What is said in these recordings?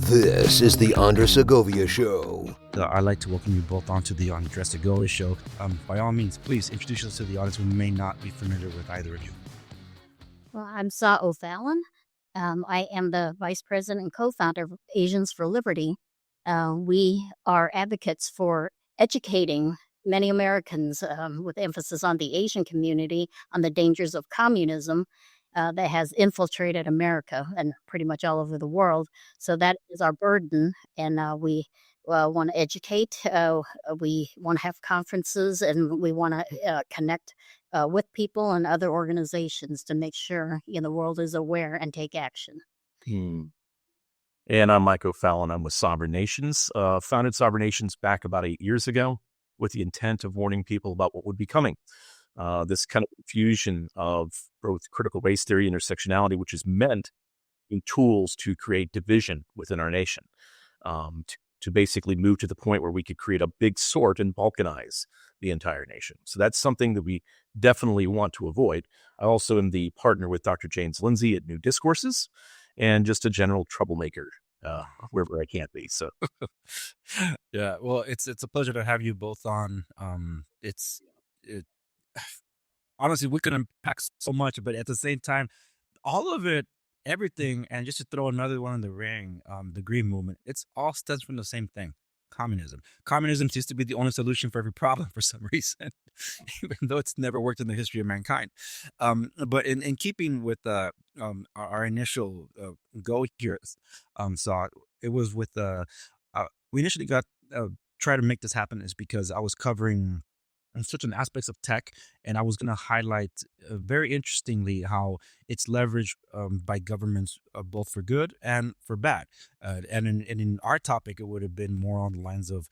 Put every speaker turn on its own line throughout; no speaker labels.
This is the Andre Segovia Show.
I'd like to welcome you both onto the Andre Segovia Show. By all means, please introduce yourselves to the audience who may not be familiar with either of you.
Well, I'm Sau O'Fallon. I am the vice president and co-founder of Asians for Liberty. We are advocates for educating many Americans, with emphasis on the Asian community, on the dangers of communism that has infiltrated America and pretty much all over the world. So that is our burden, and we want to educate. We want to have conferences, and we want to connect with people and other organizations to make sure the world is aware and take action.
And I'm Mike O'Fallon. I'm with Sovereign Nations. Founded Sovereign Nations back about 8 years ago with the intent of warning people about what would be coming. This kind of fusion of both critical race theory, intersectionality, which is meant in tools to create division within our nation, to basically move to the point where we could create a big sort and balkanize the entire nation. So that's something that we definitely want to avoid. I also am the partner with Dr. James Lindsay at New Discourses, and just a general troublemaker wherever I can't be. So,
Yeah, well, it's a pleasure to have you both on. Honestly, we could unpack so much, but at the same time, all of it, everything, and just to throw another one in the ring, the Green Movement, it's all stems from the same thing: communism. Communism seems to be the only solution for every problem for some reason, even though it's never worked in the history of mankind. But in keeping with our initial goal here, so it was with we initially got try to make this happen is because I was covering certain aspects of tech, and I was going to highlight very interestingly how it's leveraged by governments both for good and for bad. And in our topic, it would have been more on the lines of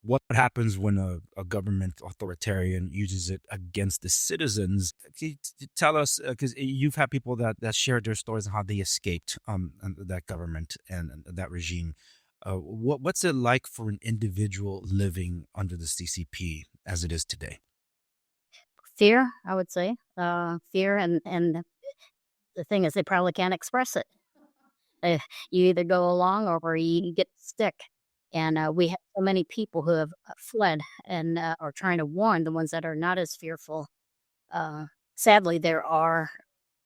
what happens when a government authoritarian uses it against the citizens. Can you tell us, because you've had people that shared their stories on how they escaped that government and that regime. What's it like for an individual living under the CCP as it is today?
Fear, I would say. Fear, and the thing is, they probably can't express it. You either go along or you get stick. And we have so many people who have fled and are trying to warn the ones that are not as fearful. Sadly, there are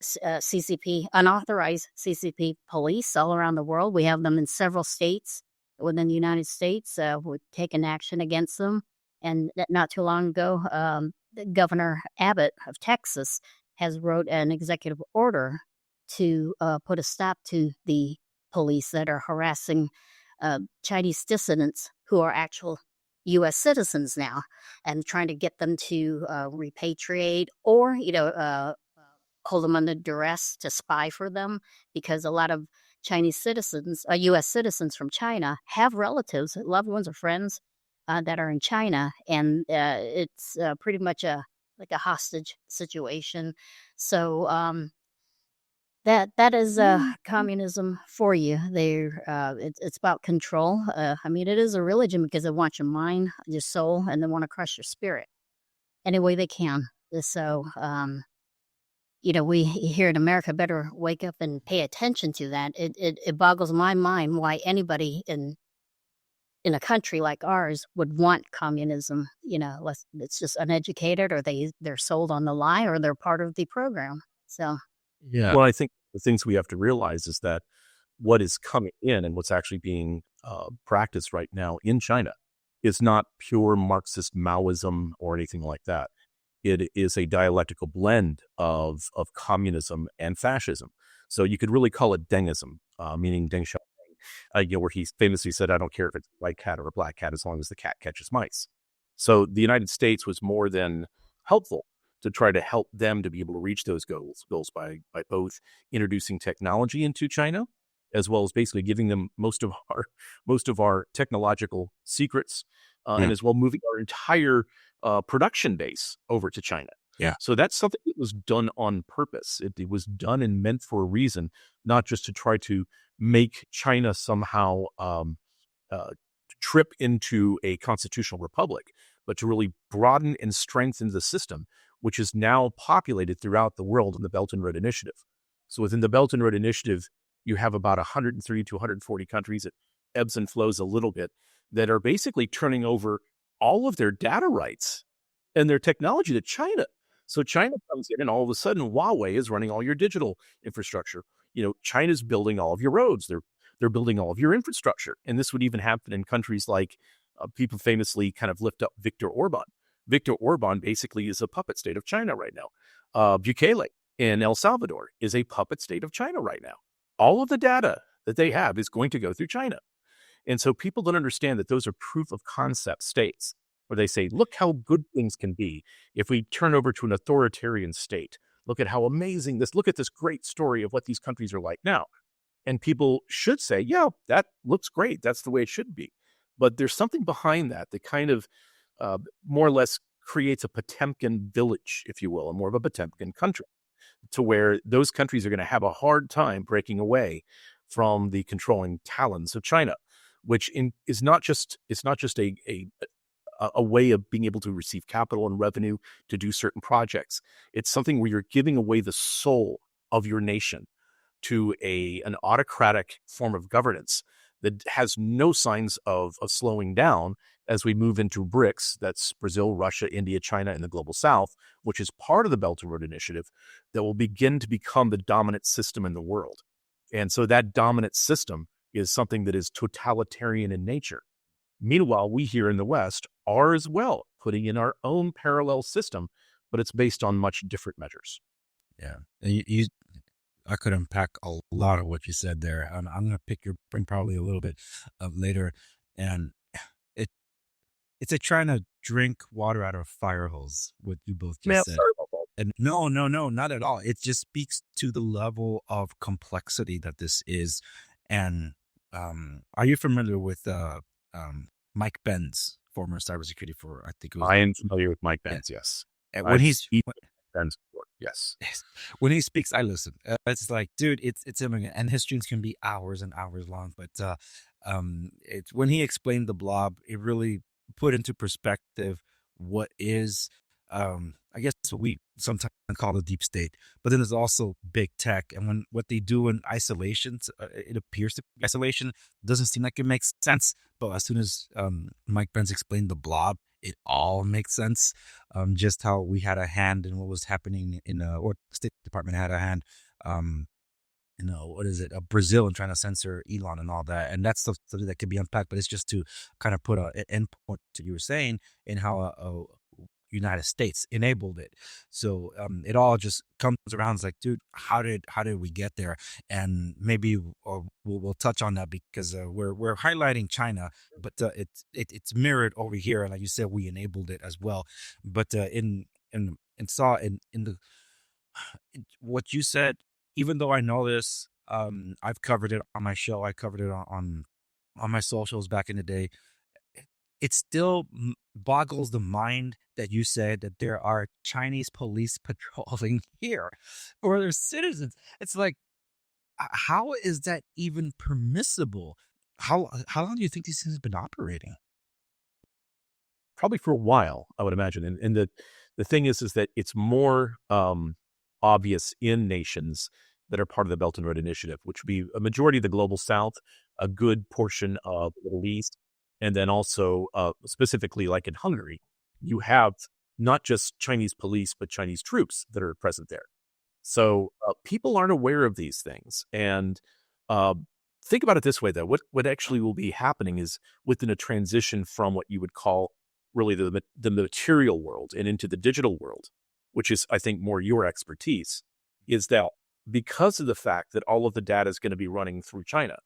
CCP, unauthorized CCP police all around the world. We have them in several states within the United States. We've taken action against them. And not too long ago, Governor Abbott of Texas has wrote an executive order to put a stop to the police that are harassing Chinese dissidents who are actual U.S. citizens now, and trying to get them to repatriate or, hold them under duress to spy for them, because a lot of Chinese citizens, U.S. citizens from China, have relatives, loved ones, or friends that are in China, and it's pretty much like a hostage situation. So that is communism for you. It's about control. It is a religion because they want your mind, your soul, and they want to crush your spirit any way they can. So, we here in America better wake up and pay attention to that. It boggles my mind why anybody in a country like ours would want communism. It's just uneducated, or they're sold on the lie, or they're part of the program. So.
Yeah. Well, I think the things we have to realize is that what is coming in and what's actually being practiced right now in China is not pure Marxist Maoism or anything like that. It is a dialectical blend of communism and fascism. So you could really call it Dengism, meaning Deng Xiaoping, where he famously said, "I don't care if it's a white cat or a black cat as long as the cat catches mice." So the United States was more than helpful to try to help them to be able to reach those goals by both introducing technology into China, as well as basically giving them most of our technological secrets, and as well moving our entire production base over to China.
Yeah.
So that's something that was done on purpose. It was done and meant for a reason, not just to try to make China somehow trip into a constitutional republic, but to really broaden and strengthen the system, which is now populated throughout the world in the Belt and Road Initiative. So within the Belt and Road Initiative, you have about 130 to 140 countries. It ebbs and flows a little bit, that are basically turning over all of their data rights and their technology to China. So China comes in and all of a sudden Huawei is running all your digital infrastructure. China's building all of your roads. They're building all of your infrastructure. And this would even happen in countries like people famously kind of lift up Viktor Orban. Viktor Orban basically is a puppet state of China right now. Bukele in El Salvador is a puppet state of China right now. All of the data that they have is going to go through China. And so people don't understand that those are proof of concept states where they say, look how good things can be if we turn over to an authoritarian state. Look at how amazing look at this great story of what these countries are like now. And people should say, yeah, that looks great. That's the way it should be. But there's something behind that kind of more or less creates a Potemkin village, if you will, and more of a Potemkin country, to where those countries are going to have a hard time breaking away from the controlling talons of China, which is not just a way of being able to receive capital and revenue to do certain projects. It's something where you're giving away the soul of your nation to an autocratic form of governance that has no signs of slowing down as we move into BRICS. That's Brazil, Russia, India, China, and the Global South, which is part of the Belt and Road Initiative, that will begin to become the dominant system in the world. And so that dominant system is something that is totalitarian in nature. Meanwhile, we here in the West are as well putting in our own parallel system, but it's based on much different measures.
Yeah. And I could unpack a lot of what you said there. I'm going to pick your brain probably a little bit later. And it's a trying to drink water out of a fire hose, what you both just said. And no, not at all. It just speaks to the level of complexity that this is. And are you familiar with Mike Benz, former cybersecurity I think it was.
I am familiar with Mike Benz, yes.
And when
yes.
When he speaks, I listen. It's like, dude, it's him again. And his streams can be hours and hours long. But it's when he explained the blob, it really put into perspective what is, I guess what we sometimes call the deep state. But then there's also big tech. And what they do in isolations, it appears to be isolation. Doesn't seem like it makes sense. But as soon as Mike Benz explained the blob, it all makes sense. Just how we had a hand in what was happening or the State Department had a hand, Brazil and trying to censor Elon and all that. And that's something that could be unpacked, but it's just to kind of put an endpoint to you were saying in how United States enabled it. So it all just comes around. It's like, dude, how did we get there? And maybe we'll touch on that because we're highlighting China, but it's mirrored over here. And like you said, we enabled it as well. But what you said, even though I know this, I've covered it on my show. I covered it on my socials back in the day. It still boggles the mind that you said that there are Chinese police patrolling here for their citizens. It's like, how is that even permissible? How long do you think these things have been operating?
Probably for a while, I would imagine. And the thing is that it's more obvious in nations that are part of the Belt and Road Initiative, which would be a majority of the Global South, a good portion of the Middle East, and then also specifically like in Hungary, you have not just Chinese police, but Chinese troops that are present there. So people aren't aware of these things. And think about it this way, though. What actually will be happening is within a transition from what you would call really the material world and into the digital world, which is, I think, more your expertise, is that because of the fact that all of the data is going to be running through China,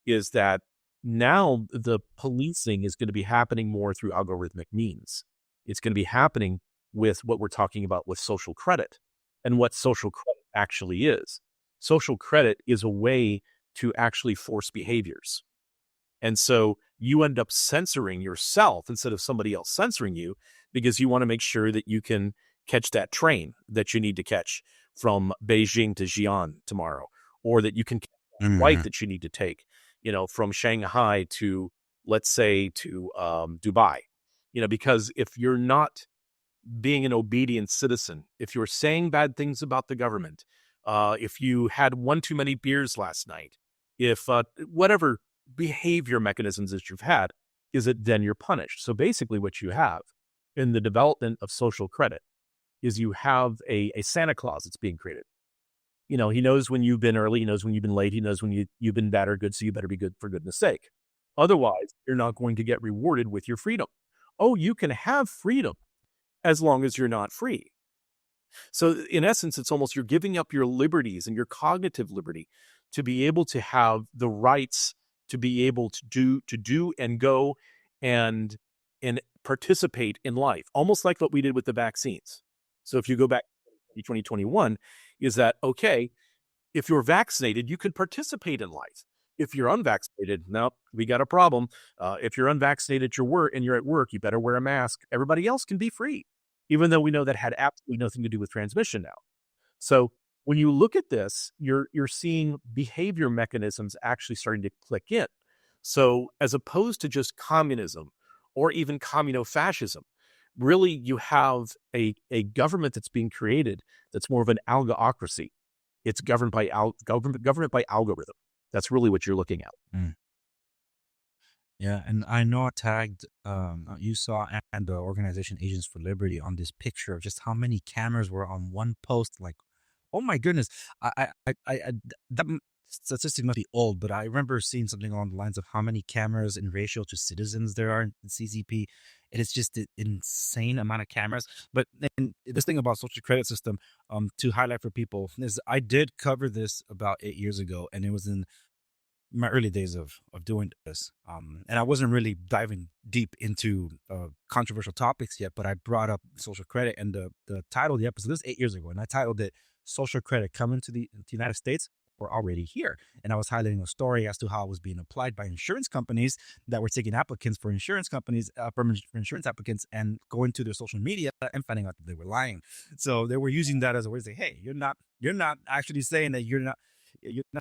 is that now the policing is going to be happening more through algorithmic means. It's going to be happening with what we're talking about with social credit. And what social credit actually is. Social credit is a way to actually force behaviors. And so you end up censoring yourself instead of somebody else censoring you because you want to make sure that you can catch that train that you need to catch from Beijing to Xi'an tomorrow, or that you can catch that flight that you need to take, from Shanghai to, let's say, to Dubai, because if you're not being an obedient citizen, if you're saying bad things about the government, if you had one too many beers last night, if whatever behavior mechanisms that you've had, is it then you're punished. So basically what you have in the development of social credit is you have a Santa Claus that's being created. He knows when you've been early, he knows when you've been late, he knows when you've been bad or good, so you better be good for goodness sake. Otherwise, you're not going to get rewarded with your freedom. Oh, you can have freedom as long as you're not free. So in essence, it's almost you're giving up your liberties and your cognitive liberty to be able to have the rights to be able to do and go and participate in life, almost like what we did with the vaccines. So if you go back to 2021, is that, okay, if you're vaccinated, you can participate in life. If you're unvaccinated, no, we got a problem. If you're unvaccinated and you're at work, you better wear a mask. Everybody else can be free, even though we know that had absolutely nothing to do with transmission now. So when you look at this, you're seeing behavior mechanisms actually starting to click in. So as opposed to just communism or even communo-fascism, really you have a government that's being created that's more of an algo-ocracy. It's government by algorithm. That's really what you're looking at.
Mm. Yeah, and I know I tagged you saw and the organization Agents for Liberty on this picture of just how many cameras were on one post. Like, oh my goodness, that statistic must be old, but I remember seeing something along the lines of how many cameras in ratio to citizens there are in CCP. It is just an insane amount of cameras. But then this thing about social credit system, to highlight for people, is I did cover this about 8 years ago, and it was in my early days of doing this. And I wasn't really diving deep into controversial topics yet, but I brought up social credit, and the title of the episode, this was 8 years ago, and I titled it Social Credit Coming to the United States. We're already here. And I was highlighting a story as to how it was being applied by insurance companies that were taking applicants for insurance companies, for insurance applicants, and going to their social media and finding out that they were lying. So they were using that as a way to say, hey, you're not actually saying that you're not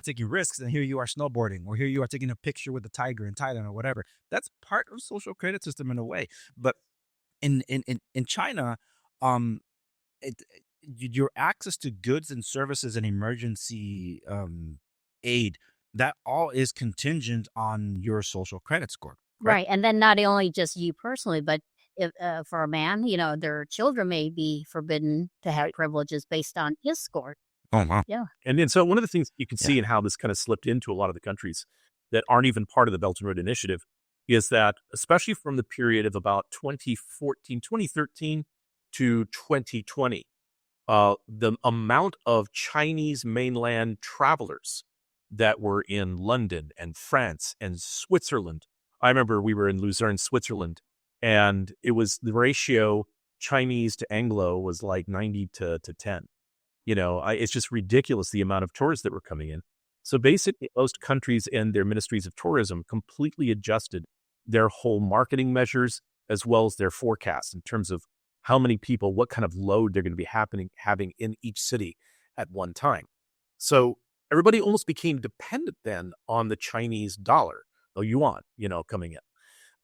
taking risks, and here you are snowboarding, or here you are taking a picture with a tiger in Thailand or whatever. That's part of social credit system in a way. But in China, your access to goods and services and emergency aid, that all is contingent on your social credit score. Correct?
Right. And then not only just you personally, but if, for a man, their children may be forbidden to have privileges based on his score.
Oh, wow.
Yeah.
And so one of the things you can see in how this kind of slipped into a lot of the countries that aren't even part of the Belt and Road Initiative is that, especially from the period of about 2013 to 2020, the amount of Chinese mainland travelers that were in London and France and Switzerland. I remember we were in Luzerne, Switzerland, and it was the ratio Chinese to Anglo was like 90 to 10. It's just ridiculous the amount of tourists that were coming in. So basically, most countries and their ministries of tourism completely adjusted their whole marketing measures as well as their forecasts in terms of how many people, what kind of load they're going to be having in each city at one time. So everybody almost became dependent then on the Chinese dollar, the yuan, coming in.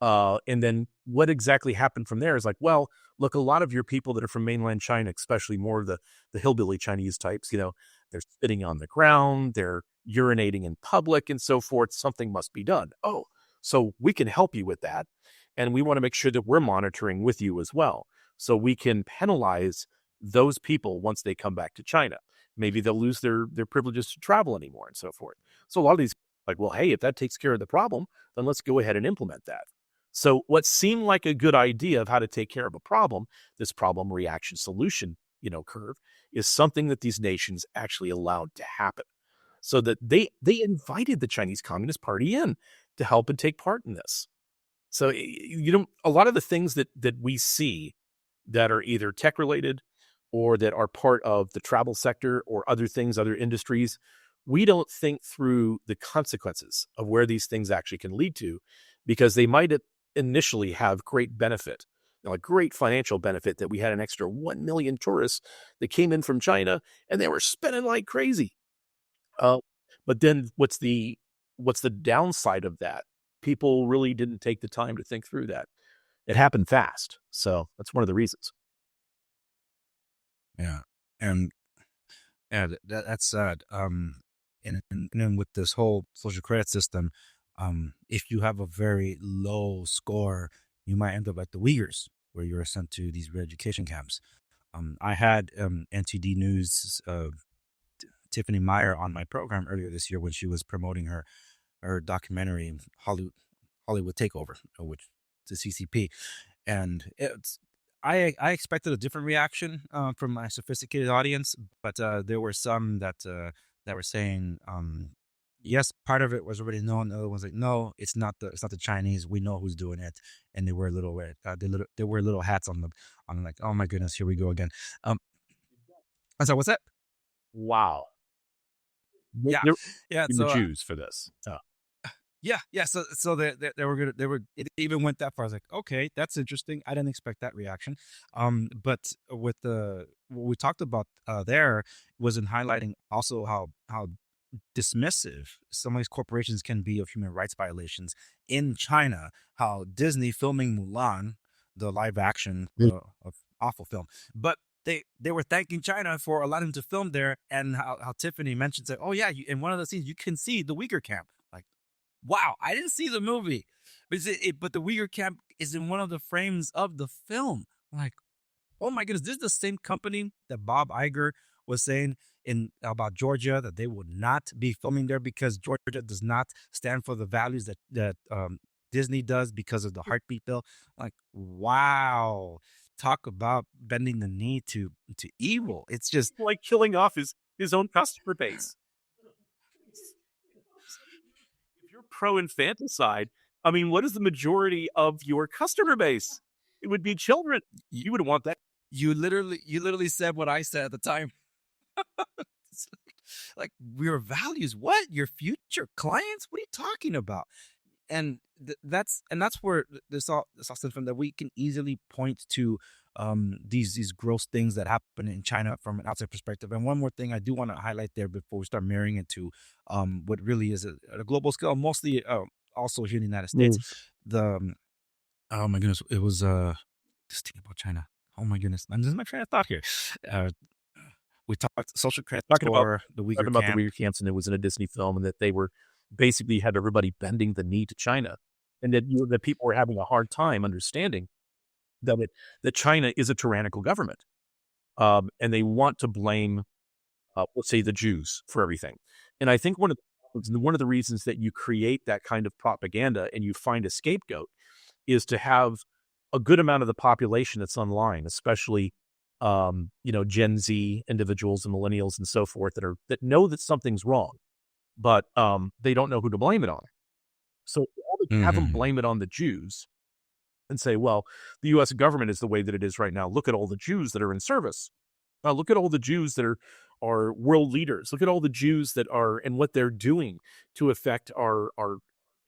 And then what exactly happened from there is like, well, look, a lot of your people that are from mainland China, especially more of the hillbilly Chinese types, they're spitting on the ground, they're urinating in public and so forth. Something must be done. Oh, so we can help you with that. And we want to make sure that we're monitoring with you as well. So we can penalize those people once they come back to China. Maybe they'll lose their privileges to travel anymore and so forth. So a lot of these, like, well, hey, if that takes care of the problem, then let's go ahead and implement that. So what seemed like a good idea of how to take care of a problem, this problem reaction solution, curve, is something that these nations actually allowed to happen. So that they invited the Chinese Communist Party in to help and take part in this. So, a lot of the things that we see that are either tech related or that are part of the travel sector or other things, other industries, we don't think through the consequences of where these things actually can lead to, because they might initially have great benefit, a great financial benefit, that we had an extra 1 million tourists that came in from China and they were spending like crazy. But then what's the downside of that? People really didn't take the time to think through that. It happened fast. So that's one of the reasons.
Yeah. And Yeah, that's sad. And then with this whole social credit system, if you have a very low score, you might end up like the Uyghurs, where you're sent to these re-education camps. I had NTD News Tiffany Meyer on my program earlier this year when she was promoting her documentary Hollywood Takeover, which is the CCP, and I expected a different reaction from my sophisticated audience, but there were some that were saying, yes, part of it was already known. The other one's like, no, it's not the Chinese. We know who's doing it, and they wear they wear little hats on like, oh my goodness, here we go again. I'm sorry, what's that?
Wow.
Yeah,
They're
yeah.
the
So
Jews for this.
yeah. So they were good. It even went that far. I was like, okay, that's interesting. I didn't expect that reaction. But with what we talked about there was in highlighting also how dismissive some of these corporations can be of human rights violations in China. How Disney filming Mulan, the live action of awful film, but they were thanking China for allowing them to film there, and how Tiffany mentioned that, oh yeah, in one of the scenes you can see the Uyghur camp. Like, wow, I didn't see the movie, but the Uyghur camp is in one of the frames of the film. I'm like, oh my goodness, this is the same company that Bob Iger was saying about Georgia, that they would not be filming there because Georgia does not stand for the values that Disney does because of the heartbeat bill. Like, wow, talk about bending the knee to evil. It's just
like killing off his own customer base. If you're pro-infanticide, I mean, what is the majority of your customer base? It would be children. You would want that.
You literally said what I said at the time. Like, your values, what? Your future clients? What are you talking about? And that's where this all stems from, that we can easily point to these gross things that happen in China from an outside perspective. And one more thing I do want to highlight there before we start marrying it to what really is at a global scale, mostly also here in the United States. The oh my goodness, it was just thinking about China. Oh my goodness, this is my train of thought here. We talked social credit for the Uyghur
talking about the Uyghur camps, and it was in a Disney film, and that they were basically had everybody bending the knee to China, and that people were having a hard time understanding that China is a tyrannical government, and they want to blame, let's say, the Jews for everything. And I think one of the reasons that you create that kind of propaganda and you find a scapegoat is to have a good amount of the population that's online, especially Gen Z individuals and millennials and so forth that know that something's wrong, but they don't know who to blame it on. So have them blame it on the Jews and say, well, the U.S. government is the way that it is right now. Look at all the Jews that are in service. Look at all the Jews that are world leaders. Look at all the Jews that are and what they're doing to affect our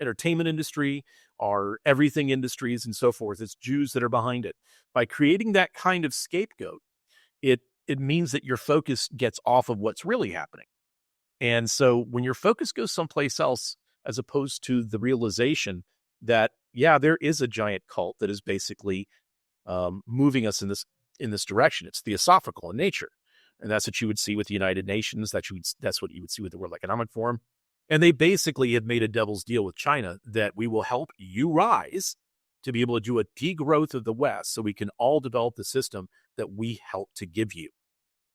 entertainment industry, our everything industries, and so forth. It's Jews that are behind it. By creating that kind of scapegoat, it means that your focus gets off of what's really happening. And so when your focus goes someplace else, as opposed to the realization that, yeah, there is a giant cult that is basically moving us in this direction. It's theosophical in nature. And that's what you would see with the United Nations. That's what you would see with the World Economic Forum. And they basically have made a devil's deal with China that we will help you rise to be able to do a degrowth of the West so we can all develop the system that we help to give you.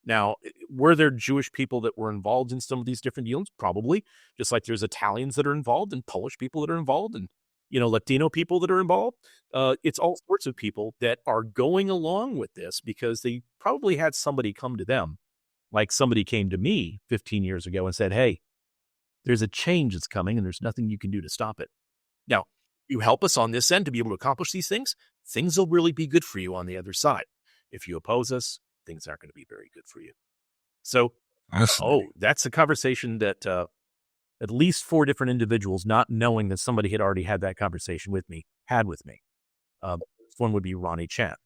Now, were there Jewish people that were involved in some of these different deals? Probably, just like there's Italians that are involved and Polish people that are involved and, Latino people that are involved. It's all sorts of people that are going along with this because they probably had somebody come to them, like somebody came to me 15 years ago and said, hey, there's a change that's coming and there's nothing you can do to stop it. Now, you help us on this end to be able to accomplish these things will really be good for you on the other side. If you oppose us, things aren't going to be very good for you. So, that's a conversation that at least 4 different individuals, not knowing that somebody had already had that conversation with me, had with me. One would be Ronnie Chan.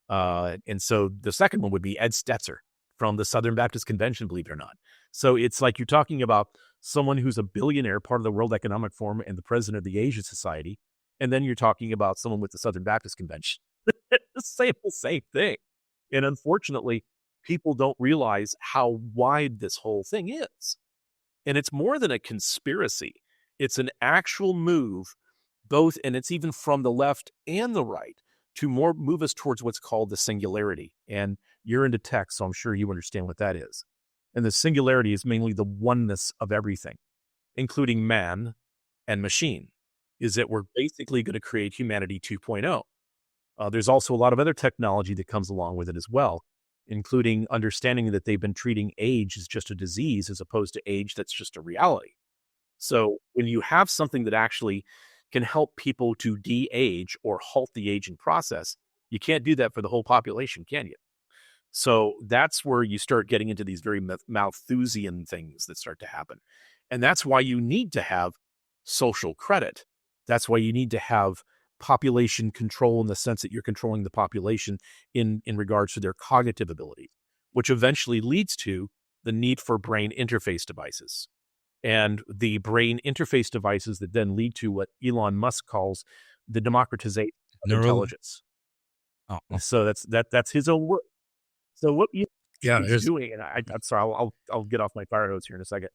And so the second one would be Ed Stetzer from the Southern Baptist Convention, believe it or not. So it's like you're talking about someone who's a billionaire, part of the World Economic Forum and the president of the Asia Society. And then you're talking about someone with the Southern Baptist Convention. The same thing. And unfortunately, people don't realize how wide this whole thing is. And it's more than a conspiracy. It's an actual move, both, and it's even from the left and the right, to more move us towards what's called the singularity. And you're into tech, so I'm sure you understand what that is. And the singularity is mainly the oneness of everything, including man and machine, is that we're basically going to create humanity 2.0. There's also a lot of other technology that comes along with it as well, including understanding that they've been treating age as just a disease as opposed to age that's just a reality. So when you have something that actually can help people to de-age or halt the aging process, you can't do that for the whole population, can you? So that's where you start getting into these very Malthusian things that start to happen. And that's why you need to have social credit. That's why you need to have population control in the sense that you're controlling the population in regards to their cognitive ability, which eventually leads to the need for brain interface devices. And the brain interface devices that then lead to what Elon Musk calls the democratization of intelligence.
Oh,
So that's his own word. So what he's
there's
doing, and I'm sorry, I'll get off my fire hose here in a second.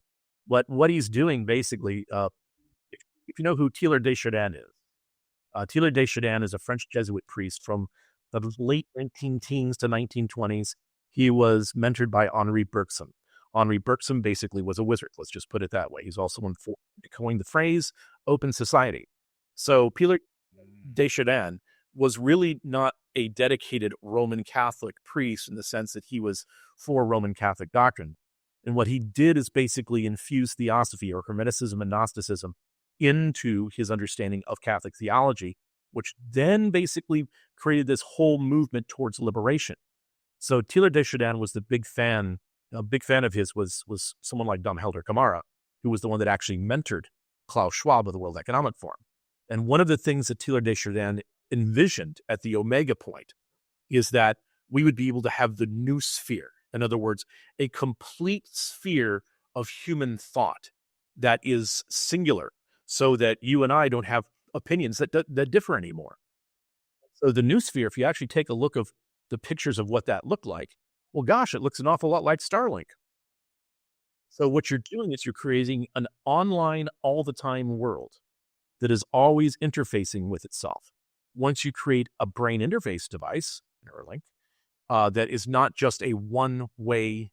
What he's doing basically, if you know who Teilhard de Chardin is, Teilhard de Chardin is a French Jesuit priest from the late 19-teens to 1920s. He was mentored by Henri Bergson. Henri Bergson basically was a wizard. Let's just put it that way. He's also coined the phrase open society. So Teilhard de Chardin was really not a dedicated Roman Catholic priest in the sense that he was for Roman Catholic doctrine. And what he did is basically infuse theosophy or Hermeticism and Gnosticism into his understanding of Catholic theology, which then basically created this whole movement towards liberation. So Teilhard de Chardin was a big fan of his was someone like Dom Helder Camara, who was the one that actually mentored Klaus Schwab of the World Economic Forum. And one of the things that Teilhard de Chardin envisioned at the omega point is that we would be able to have the new sphere. In other words, a complete sphere of human thought that is singular, so that you and I don't have opinions that differ anymore. So the new sphere, if you actually take a look of the pictures of what that looked like, well, gosh, it looks an awful lot like Starlink. So what you're doing is you're creating an online all the time world that is always interfacing with itself. Once you create a brain interface device, Neuralink, that is not just a one-way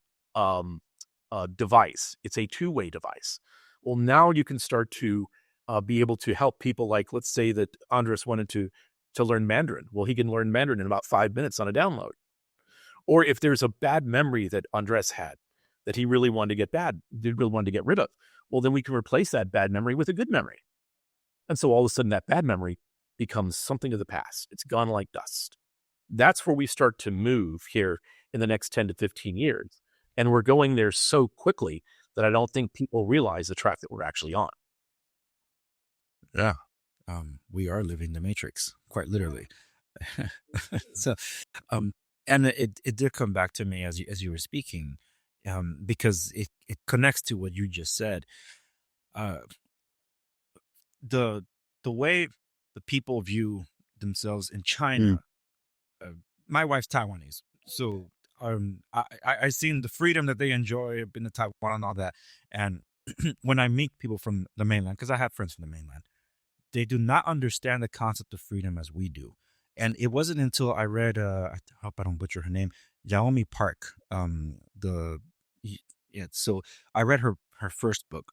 device, it's a two-way device. Well, now you can start to be able to help people, like, let's say that Andres wanted to learn Mandarin. Well, he can learn Mandarin in about 5 minutes on a download. Or if there's a bad memory that Andres had that he really wanted to get rid of, well, then we can replace that bad memory with a good memory. And so all of a sudden that bad memory becomes something of the past. It's gone like dust. That's where we start to move here in the next 10 to 15 years. And we're going there so quickly that I don't think people realize the track that we're actually on.
Yeah. We are living the Matrix, quite literally. So, and it did come back to me as you were speaking, because it connects to what you just said. The way the people view themselves in China. My wife's Taiwanese, so I seen the freedom that they enjoy. I've been to Taiwan and all that, and when I meet people from the mainland, because I have friends from the mainland, they do not understand the concept of freedom as we do. And it wasn't until I read, I hope I don't butcher her name, Yeonmi Park. So I read her first book,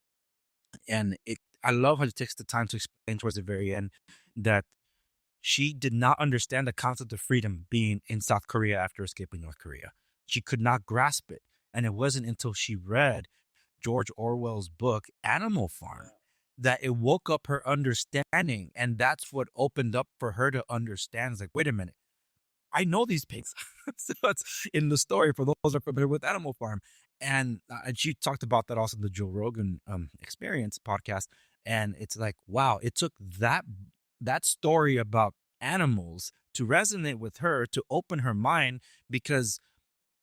and I love how she takes the time to explain towards the very end that she did not understand the concept of freedom being in South Korea after escaping North Korea. She could not grasp it. And it wasn't until she read George Orwell's book, Animal Farm, that it woke up her understanding. And that's what opened up for her to understand. It's like, wait a minute, I know these pigs. So it's in the story for those who are familiar with Animal Farm. And she talked about that also in the Joe Rogan Experience podcast. And it's like, wow, it took that story about animals to resonate with her, to open her mind, because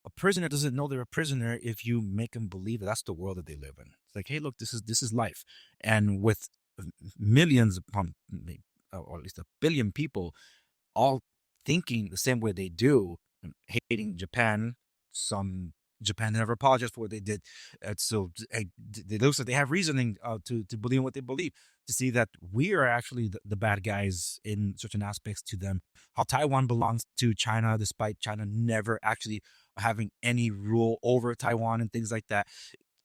a prisoner doesn't know they're a prisoner if you make them believe that that's the world that they live in. It's like, hey, look, this is life. And with millions upon, or at least 1 billion people all thinking the same way they do, hating Japan, Japan never apologized for what they did. So it looks like they have reasoning to believe in what they believe, to see that we are actually the bad guys in certain aspects to them. How Taiwan belongs to China, despite China never actually having any rule over Taiwan and things like that.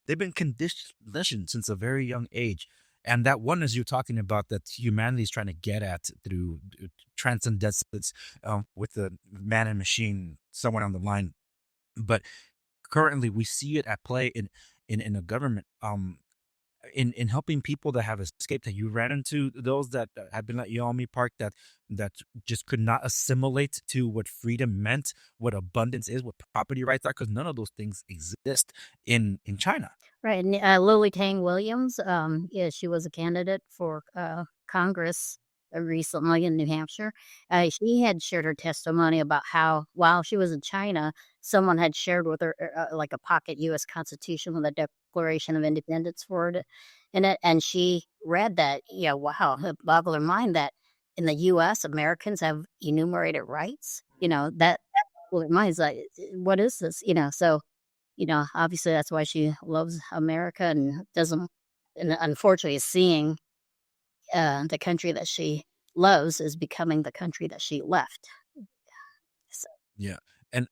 They've been conditioned since a very young age. And that oneness you're talking about, that humanity is trying to get at through transcendence with the man and machine somewhere on the line. But currently, we see it at play in a government, in helping people that have escaped. That you ran into those that have been at Yeonmi Park that just could not assimilate to what freedom meant, what abundance is, what property rights are, because none of those things exist in China.
Right. And Lily Tang Williams, yeah, she was a candidate for Congress recently in New Hampshire. She had shared her testimony about how, while she was in China, someone had shared with her like a pocket U.S. Constitution with a Declaration of Independence for it in it, and she read that. Yeah, wow, it boggled her mind that in the U.S. Americans have enumerated rights. That boggled her mind. It's like, what is this? So. Obviously that's why she loves America and doesn't, and unfortunately is seeing the country that she loves is becoming the country that she left. So.
Yeah. And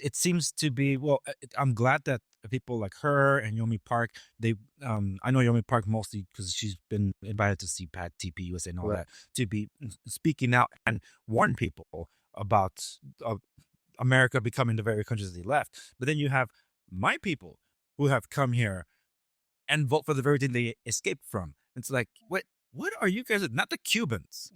it seems to be, I'm glad that people like her and Yeonmi Park, I know Yeonmi Park mostly because she's been invited to CPAC, TPUSA and all that, to be speaking out and warn people about America becoming the very countries they left. But then you have my people who have come here and vote for the very thing they escaped from. It's like, what are you guys? Not the Cubans,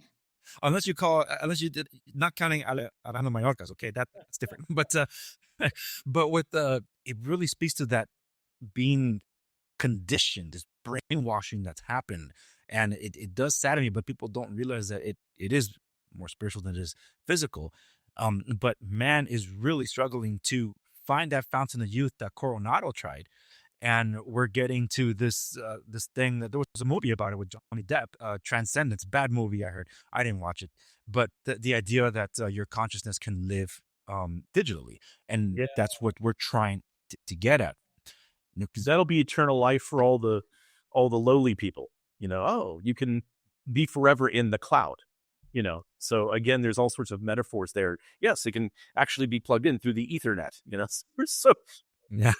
unless you did, not counting Alejandro Mayorkas. Okay, that's different. But with it really speaks to that being conditioned, this brainwashing that's happened, and it does sadden me. But people don't realize that it is more spiritual than it is physical. But man is really struggling to find that fountain of youth that Coronado tried. And we're getting to this thing that there was a movie about it with Johnny Depp, Transcendence, bad movie I heard. I didn't watch it. But the idea that your consciousness can live digitally. And that's what we're trying to get at.
Because that'll be eternal life for all the lowly people. You can be forever in the cloud. So again, there's all sorts of metaphors there. Yes, it can actually be plugged in through the Ethernet. So
yeah,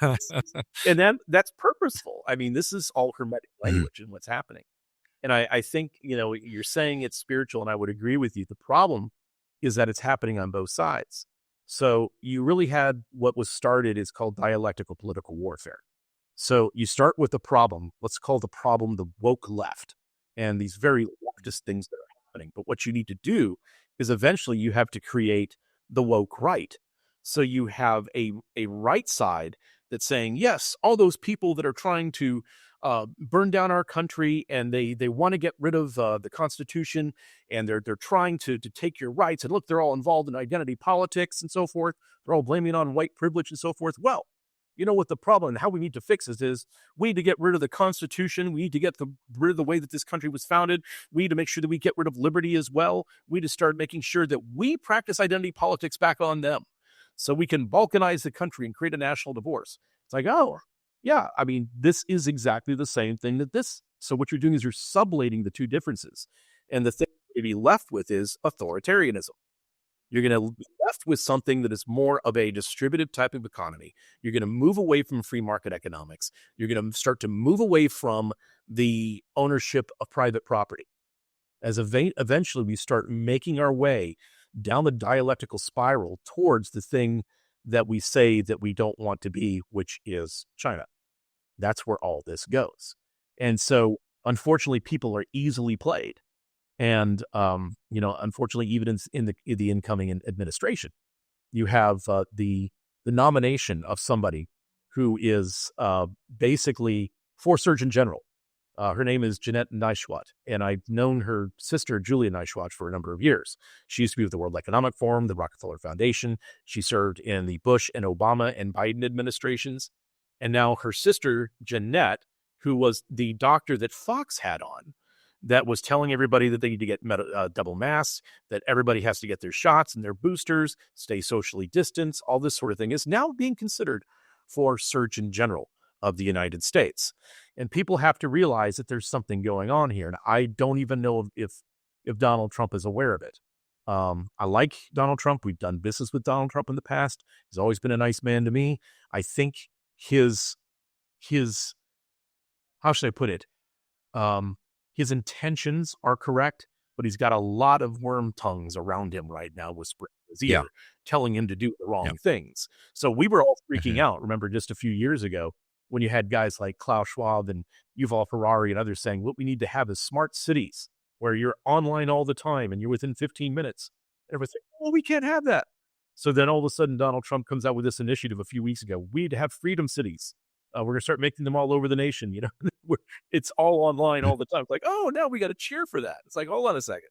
and that's purposeful. I mean, this is all hermetic language and what's happening. And I think you're saying it's spiritual, and I would agree with you. The problem is that it's happening on both sides. So you really had what was started is called dialectical political warfare. So you start with the problem. Let's call the problem the woke left, and these very leftist things that are happening. But what you need to do is eventually you have to create the woke right. So you have a right side that's saying, yes, all those people that are trying to burn down our country, and they want to get rid of the Constitution, and they're trying to take your rights, and look, they're all involved in identity politics and so forth. They're all blaming on white privilege and so forth. Well, you know what the problem and how we need to fix this is we need to get rid of the Constitution. We need to get rid of the way that this country was founded. We need to make sure that we get rid of liberty as well. We need to start making sure that we practice identity politics back on them so we can balkanize the country and create a national divorce. It's like, oh, yeah, I mean, this is exactly the same thing that this. So what you're doing is you're sublating the two differences. And the thing to be left with is authoritarianism. You're going to be left with something that is more of a distributive type of economy. You're going to move away from free market economics. You're going to start to move away from the ownership of private property. As eventually we start making our way down the dialectical spiral towards the thing that we say that we don't want to be, which is China. That's where all this goes. And so, unfortunately, people are easily played. And, unfortunately, even in the incoming administration, you have the nomination of somebody who is basically for Surgeon General. Her name is Jeanette Neishwat, and I've known her sister, Julia Neishwat, for a number of years. She used to be with the World Economic Forum, the Rockefeller Foundation. She served in the Bush and Obama and Biden administrations. And now her sister, Jeanette, who was the doctor that Fox had on, that was telling everybody that they need to get double masks, that everybody has to get their shots and their boosters, stay socially distanced, all this sort of thing is now being considered for Surgeon General of the United States. And people have to realize that there's something going on here. And I don't even know if Donald Trump is aware of it. I like Donald Trump. We've done business with Donald Trump in the past. He's always been a nice man to me. I think his how should I put it? His intentions are correct, but he's got a lot of worm tongues around him right now whispering in his ear, telling him to do the wrong things. So we were all freaking out. Remember just a few years ago when you had guys like Klaus Schwab and Yuval Harari and others saying, what we need to have is smart cities where you're online all the time and you're within 15 minutes. Everyone's saying, well, we can't have that. So then all of a sudden, Donald Trump comes out with this initiative a few weeks ago. We need to have freedom cities. We're going to start making them all over the nation. You know, it's all online all the time. It's like, oh, now we got to cheer for that. It's like, hold on a second.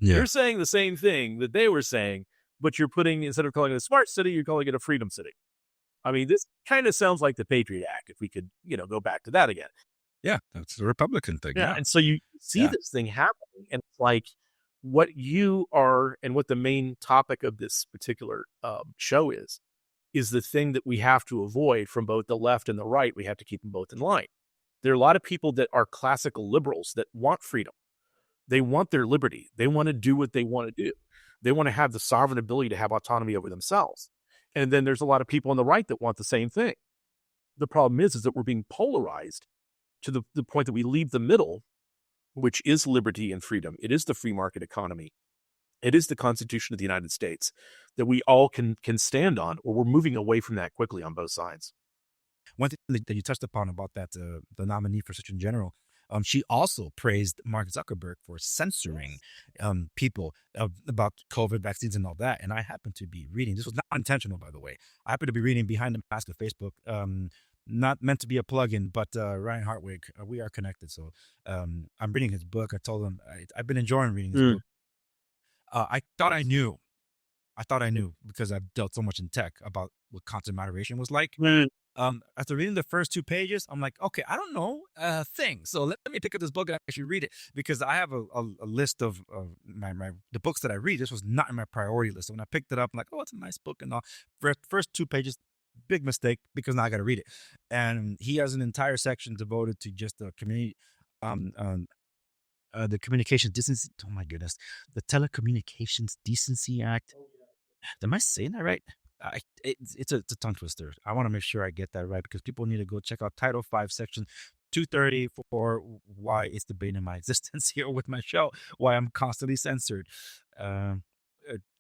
Yeah. You're saying the same thing that they were saying, but you're putting, instead of calling it a smart city, you're calling it a freedom city. I mean, this kind of sounds like the Patriot Act, if we could, you know, go back to that again.
Yeah, that's the Republican thing.
Yeah. And so you see this thing happening, and it's like what you are, and what the main topic of this particular show is the thing that we have to avoid from both the left and the right. We have to keep them both in line. There are a lot of people that are classical liberals that want freedom. They want their liberty. They want to do what they want to do. They want to have the sovereign ability to have autonomy over themselves. And then there's a lot of people on the right that want the same thing. The problem is that we're being polarized to the point that we leave the middle, which is liberty and freedom. It is the free market economy. It is the Constitution of the United States that we all can stand on, or we're moving away from that quickly on both sides.
One thing that you touched upon about that, the nominee for Surgeon General, she also praised Mark Zuckerberg for censoring people about COVID vaccines and all that. And I happen to be reading, this was not intentional, by the way. I happen to be reading Behind the Mask of Facebook, not meant to be a plug-in, but Ryan Hartwig, we are connected. So I'm reading his book. I told him I've been enjoying reading his book. I thought I knew because I've dealt so much in tech about what content moderation was like. After reading the first 2 pages, I'm like, okay, I don't know a thing. So let me pick up this book and actually read it, because I have a list of the books that I read. This was not in my priority list. So when I picked it up, I'm like, oh, it's a nice book and all. First 2 pages, big mistake, because now I got to read it. And he has an entire section devoted to just the community, the Communications Decency. Oh my goodness, the Telecommunications Decency Act. Am I saying that right? It's a tongue twister. I want to make sure I get that right, because people need to go check out Title 5, Section 230 for why it's debating my existence here with my show, why I'm constantly censored.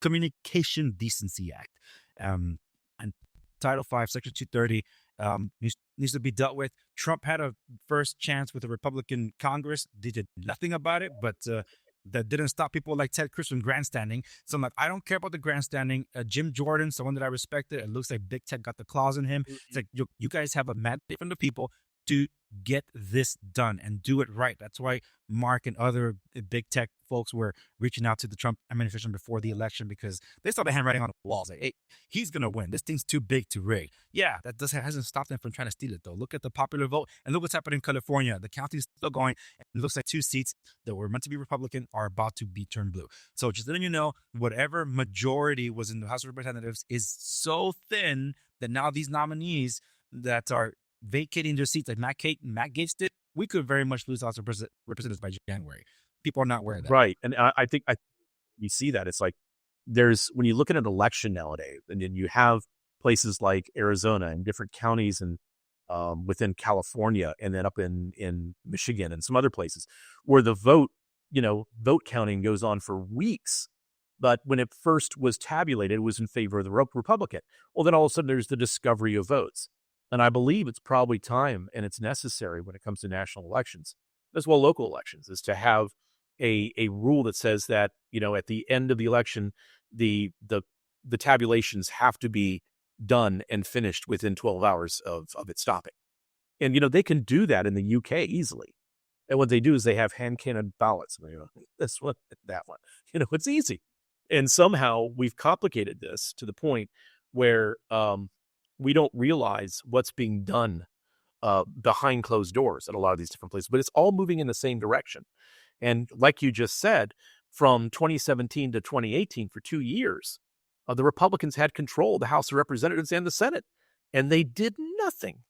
Communication Decency Act. And Title 5, Section 230 needs to be dealt with. Trump had a first chance with the Republican Congress. They did nothing about it, but that didn't stop people like Ted Cruz from grandstanding. So I'm like, I don't care about the grandstanding. Jim Jordan, someone that I respected, it looks like Big Tech got the claws in him. It's like, you guys have a mandate from the people to get this done and do it right. That's why Mark and other big tech folks were reaching out to the Trump administration before the election, because they saw the handwriting on the walls. Like, hey, he's going to win. This thing's too big to rig. Yeah, that hasn't stopped them from trying to steal it, though. Look at the popular vote and look what's happening in California. The county's still going. And it looks like 2 seats that were meant to be Republican are about to be turned blue. So just letting you know, whatever majority was in the House of Representatives is so thin that now these nominees that are vacating their seats, like Matt Gaetz did, we could very much lose House of Representatives by January. People are not aware of that.
Right. And I think you see that. It's like when you look at an election nowadays, and then you have places like Arizona and different counties and within California, and then up in Michigan and some other places where the vote counting goes on for weeks. But when it first was tabulated, it was in favor of the Republican. Well, then all of a sudden there's the discovery of votes. And I believe it's probably time, and it's necessary when it comes to national elections, as well local elections, is to have a rule that says that, at the end of the election, the tabulations have to be done and finished within 12 hours of it stopping. And, they can do that in the UK easily. And what they do is they have hand cannon ballots. This one, that one. It's easy. And somehow we've complicated this to the point where we don't realize what's being done behind closed doors at a lot of these different places, but it's all moving in the same direction. And like you just said, from 2017 to 2018, for 2 years, the Republicans had control of the House of Representatives and the Senate, and they did nothing.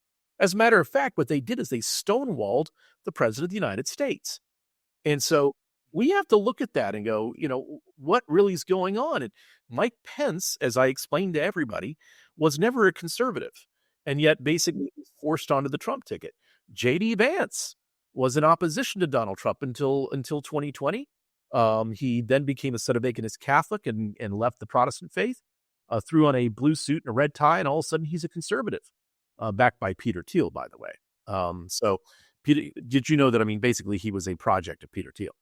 As a matter of fact, what they did is they stonewalled the President of the United States. And so we have to look at that and go, what really is going on? And Mike Pence, as I explained to everybody, was never a conservative, and yet basically forced onto the Trump ticket. J.D. Vance was in opposition to Donald Trump until 2020. He then became a Sedevacanist Catholic and left the Protestant faith, threw on a blue suit and a red tie, and all of a sudden he's a conservative, backed by Peter Thiel, by the way. So Peter, did you know that, basically he was a project of Peter Thiel.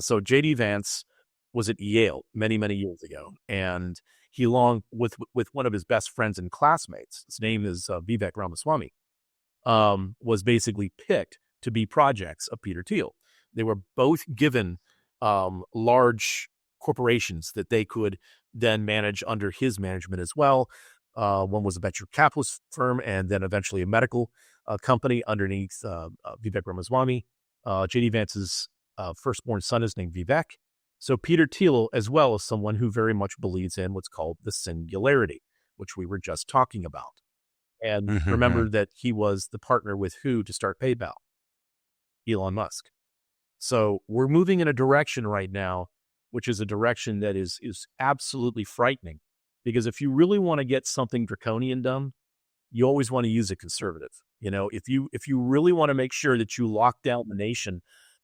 So J.D. Vance was at Yale many, many years ago, and he, along with one of his best friends and classmates, his name is Vivek Ramaswamy, was basically picked to be projects of Peter Thiel. They were both given large corporations that they could then manage under his management as well. One was a venture capitalist firm, and then eventually a medical company underneath Vivek Ramaswamy. J.D. Vance's firstborn son is named Vivek. So Peter Thiel, as well, is someone who very much believes in what's called the Singularity, which we were just talking about. And remember that he was the partner with who to start PayPal? Elon Musk. So we're moving in a direction right now, which is a direction that is absolutely frightening. Because if you really want to get something draconian done, you always want to use a conservative. If you really want to make sure that you lock down the nation,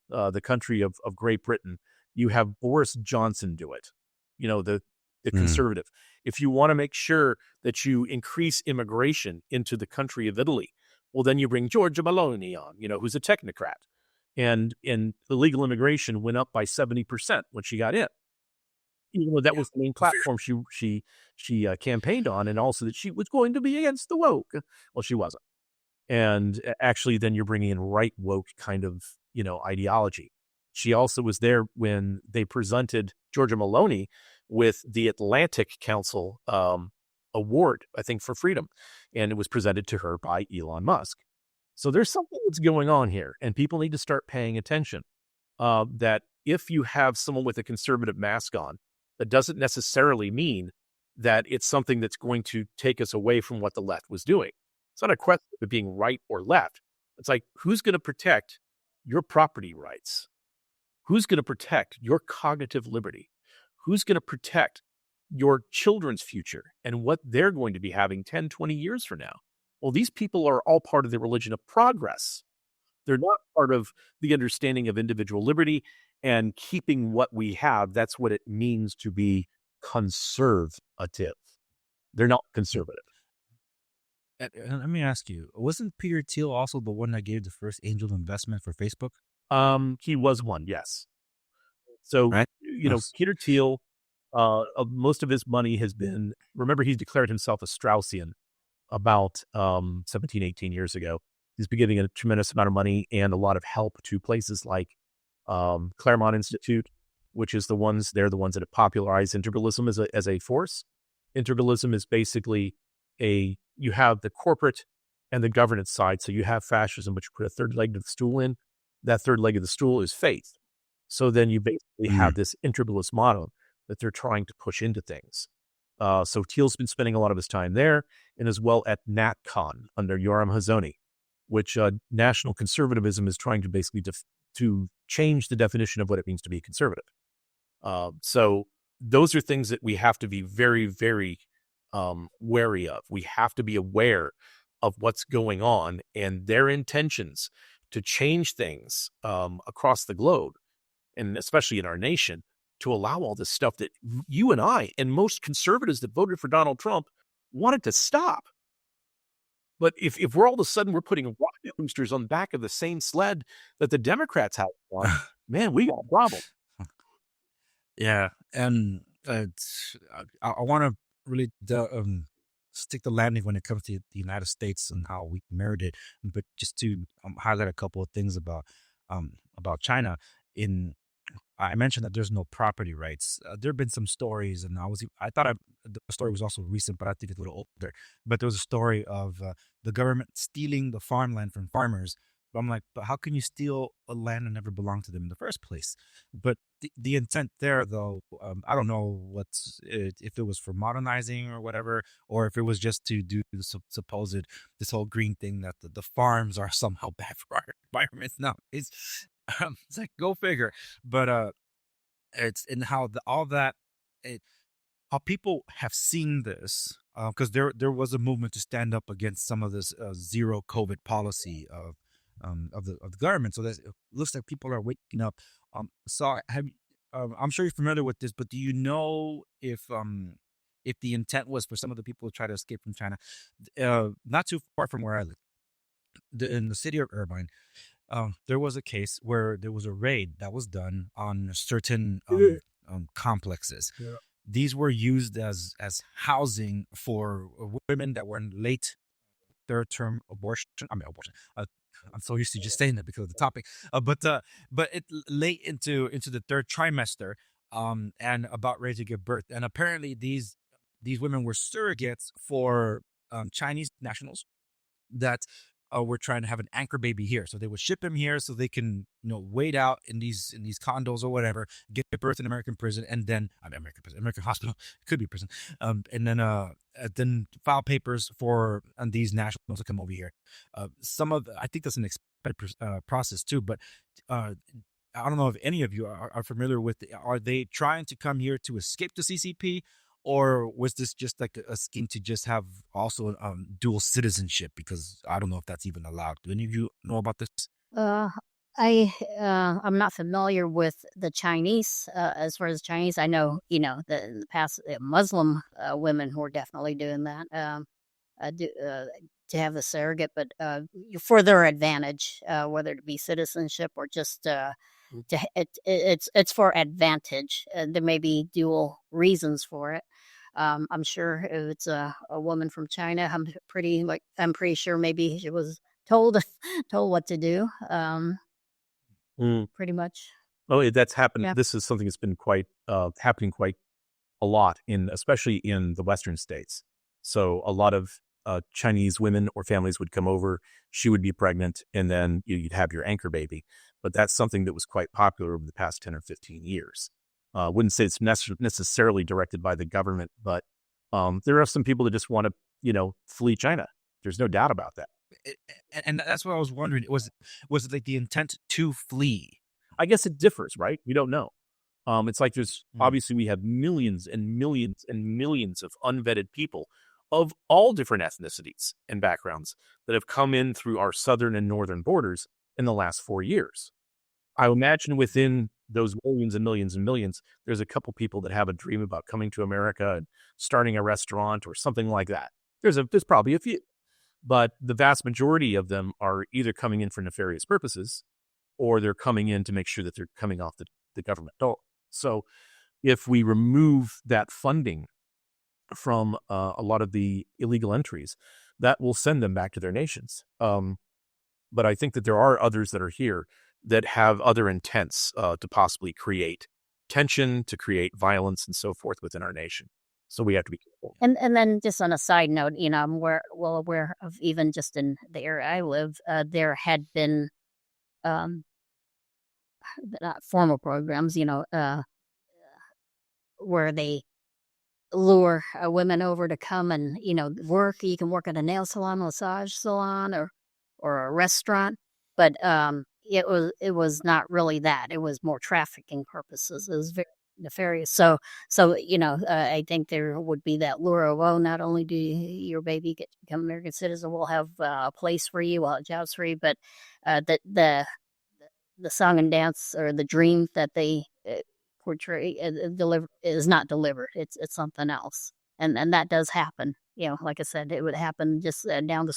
the country of Great Britain, you have Boris Johnson do it, the conservative. If you want to make sure that you increase immigration into the country of Italy, well, then you bring Giorgia Meloni on, who's a technocrat. And illegal immigration went up by 70% when she got in. Even though that was the main platform she campaigned on, and also that she was going to be against the woke. Well, she wasn't. And actually, then you're bringing in right woke kind of, ideology. She also was there when they presented Giorgia Meloni with the Atlantic Council award, I think, for freedom. And it was presented to her by Elon Musk. So there's something that's going on here, and people need to start paying attention. That if you have someone with a conservative mask on, that doesn't necessarily mean that it's something that's going to take us away from what the left was doing. It's not a question of being right or left. It's like, who's going to protect your property rights? Who's going to protect your cognitive liberty? Who's going to protect your children's future and what they're going to be having 10, 20 years from now? Well, these people are all part of the religion of progress. They're not part of the understanding of individual liberty and keeping what we have. That's what it means to be conservative. They're not conservative.
And let me ask you, wasn't Peter Thiel also the one that gave the first angel investment for Facebook?
He was one, yes. So,
Right.
Peter Thiel, most of his money has been, remember, he's declared himself a Straussian about 17, 18 years ago. He's been giving a tremendous amount of money and a lot of help to places like Claremont Institute, which is they're the ones that have popularized integralism as a force. Integralism is basically you have the corporate and the governance side. So you have fascism, but you put a third leg to the stool in. That third leg of the stool is faith. So then you basically have this integralist model that they're trying to push into things. So Thiel's been spending a lot of his time there, and as well at NatCon under Yoram Hazony, which national conservatism is trying to basically to change the definition of what it means to be conservative. So those are things that we have to be very, very wary of. We have to be aware of what's going on and their intentions to change things across the globe, and especially in our nation, to allow all this stuff that you and I and most conservatives that voted for Donald Trump wanted to stop. But if we're all of a sudden we're putting rocket boosters on the back of the same sled that the Democrats have on, man, we got a problem.
Yeah, and I want to really stick the landing when it comes to the United States and how we merit it. But just to highlight a couple of things about China. I mentioned that there's no property rights. There have been some stories, and I thought the story was also recent, but I think it's a little older. But there was a story of the government stealing the farmland from farmers But I'm like, but how can you steal a land that never belonged to them in the first place? But the intent there, though, I don't know if it was for modernizing or whatever, or if it was just to do the supposed this whole green thing that the farms are somehow bad for our environment. No, it's like go figure. But it's in how all that. How people have seen this, because there was a movement to stand up against some of this zero COVID policy of the government. So it looks like people are waking up. So I'm sure you're familiar with this, but do you know if the intent was for some of the people to try to escape from China, not too far from where I live, in the city of Irvine, there was a case where there was a raid that was done on certain complexes.
Yeah.
These were used as housing for women that were in late third term abortion. Abortion. I'm so used to just saying that because of the topic. But it late into the third trimester, and about ready to give birth. And apparently these women were surrogates for Chinese nationals that were trying to have an anchor baby here. So they would ship him here so they can, wait out in these condos or whatever, get birth in American prison, and then American hospital, could be prison, and then file papers for these nationals to come over here. I think that's an expected process too. But I don't know if any of you are familiar with. Are they trying to come here to escape the CCP? Or was this just like a scheme to just have also dual citizenship? Because I don't know if that's even allowed. Do any of you know about this?
I'm not familiar with the Chinese. As far as Chinese, I know, in the past, Muslim women who are definitely doing that to have the surrogate, but for their advantage, whether it be citizenship or just it's for advantage. There may be dual reasons for it. I'm sure if it's a woman from China, I'm pretty sure maybe she was told what to do. Pretty much.
Oh, that's happened.
Yeah.
This is something that's been quite happening quite a lot especially in the Western states. So a lot of Chinese women or families would come over. She would be pregnant, and then you'd have your anchor baby. But that's something that was quite popular over the past 10 or 15 years. I wouldn't say it's necessarily directed by the government, but there are some people that just want to, flee China. There's no doubt about that.
And that's what I was wondering. Was it like the intent to flee?
I guess it differs, right? We don't know. It's like obviously we have millions and millions and millions of unvetted people of all different ethnicities and backgrounds that have come in through our southern and northern borders in the last 4 years. I imagine within those millions and millions and millions, there's a couple people that have a dream about coming to America and starting a restaurant or something like that. There's probably a few, but the vast majority of them are either coming in for nefarious purposes, or they're coming in to make sure that they're coming off the government dole. So if we remove that funding from a lot of the illegal entries, that will send them back to their nations. But I think that there are others that are here that have other intents to possibly create tension, to create violence, and so forth within our nation. So we have to be careful.
And then just on a side note, I'm well aware of, even just in the area I live, there had been not formal programs, where they lure women over to come and, work. You can work at a nail salon, massage salon, or a restaurant. But it was not really that. It was more trafficking purposes. It was very nefarious. So I think there would be that lure of, not only do your baby get to become an American citizen, we'll have a place for you, we'll have jobs for you, but the song and dance or the dream that they portray deliver is not delivered. It's something else, and that does happen. Like I said, it would happen just down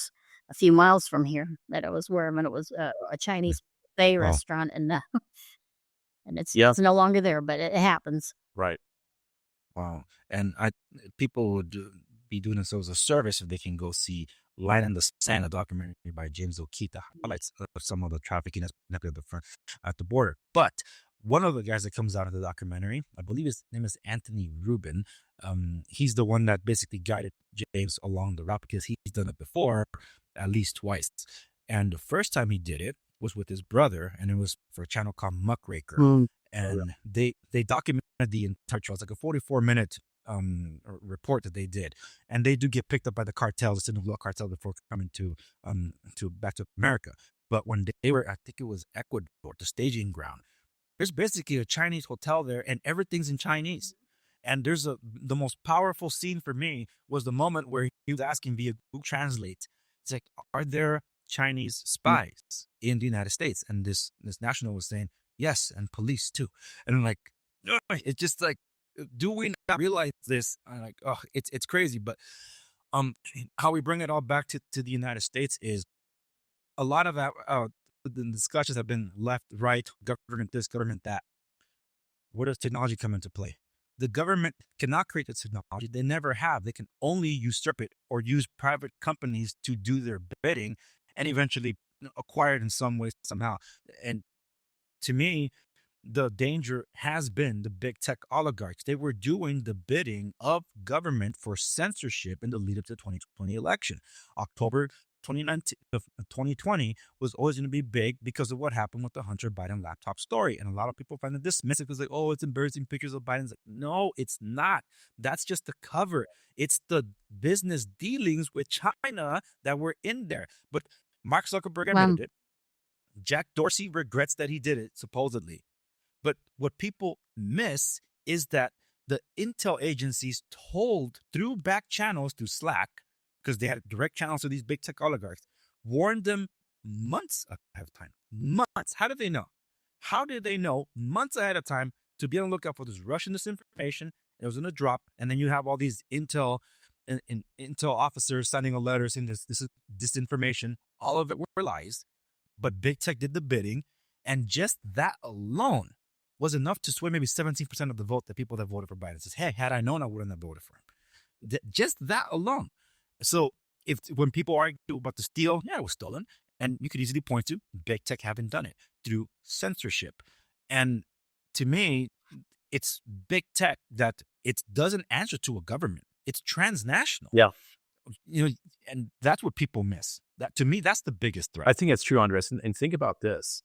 a few miles from here that I was where when it was a Chinese buffet restaurant, and it's no longer there, but it happens.
Right.
Wow. And people would be doing themselves a service if they can go see Line in the Sand, a documentary by James O'Keefe that highlights some of the trafficking that's happening at the border. But one of the guys that comes out of the documentary, I believe his name is Anthony Rubin. He's the one that basically guided James along the route, because he's done it before at least twice. And the first time he did it, was with his brother, and it was for a channel called Muckraker.
Oh,
And they documented the entire trial. It's like a 44-minute report that they did, and they do get picked up by the cartels, the Sinaloa cartel, before coming to back to America. But when they were, I think it was Ecuador, the staging ground, there's basically a Chinese hotel there, and everything's in Chinese. And there's the most powerful scene for me was the moment where he was asking via Google Translate. It's like, are there Chinese spies in the United States? And this national was saying yes, and police too. And I'm like, ugh, it's just like, do we not realize this? I'm like, oh, it's crazy. But how we bring it all back to the United States is a lot of that. The discussions have been left, right, government this, government that. Where does technology come into play? The government cannot create the technology. They never have. They can only usurp it or use private companies to do their bidding and eventually acquire it in some way, somehow. And to me, the danger has been the big tech oligarchs. They were doing the bidding of government for censorship in the lead up to the 2020 election. October 2020 was always going to be big because of what happened with the Hunter Biden laptop story. And a lot of people find it dismissive because like, oh, it's embarrassing pictures of Biden's. Like, no, it's not. That's just the cover. It's the business dealings with China that were in there. But Mark Zuckerberg admitted it. Jack Dorsey regrets that he did it, supposedly. But what people miss is that the intel agencies told through back channels to Slack, because they had direct channels to these big tech oligarchs, warned them months ahead of time. Months. How did they know? How did they know months ahead of time to be on the lookout for this Russian disinformation? It was going to drop, and then you have all these intel officers signing a letter saying this is disinformation. All of it were lies, but big tech did the bidding, and just that alone was enough to sway maybe 17% of the vote, the people that voted for Biden. Says, hey, had I known, I wouldn't have voted for him. Just that alone. So when people argue about the steal, yeah, it was stolen. And you could easily point to big tech having done it through censorship. And to me, it's big tech that it doesn't answer to a government. It's transnational.
Yeah.
And that's what people miss. That, to me, that's the biggest threat.
I think that's true, Andres. And think about this.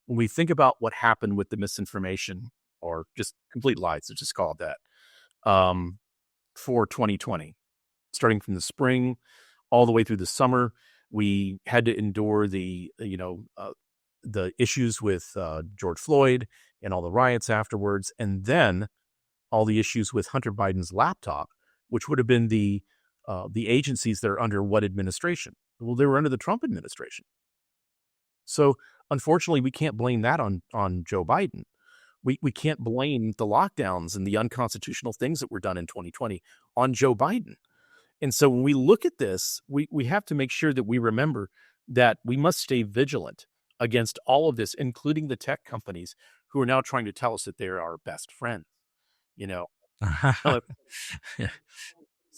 When we think about what happened with the misinformation or just complete lies, let's just call it that, for 2020, starting from the spring all the way through the summer, we had to endure the issues with George Floyd and all the riots afterwards, and then all the issues with Hunter Biden's laptop, which would have been the agencies that are under what administration? Well, they were under the Trump administration. So unfortunately, we can't blame that on Joe Biden. We can't blame the lockdowns and the unconstitutional things that were done in 2020 on Joe Biden. And so when we look at this, we have to make sure that we remember that we must stay vigilant against all of this, including the tech companies who are now trying to tell us that they're our best friends. It's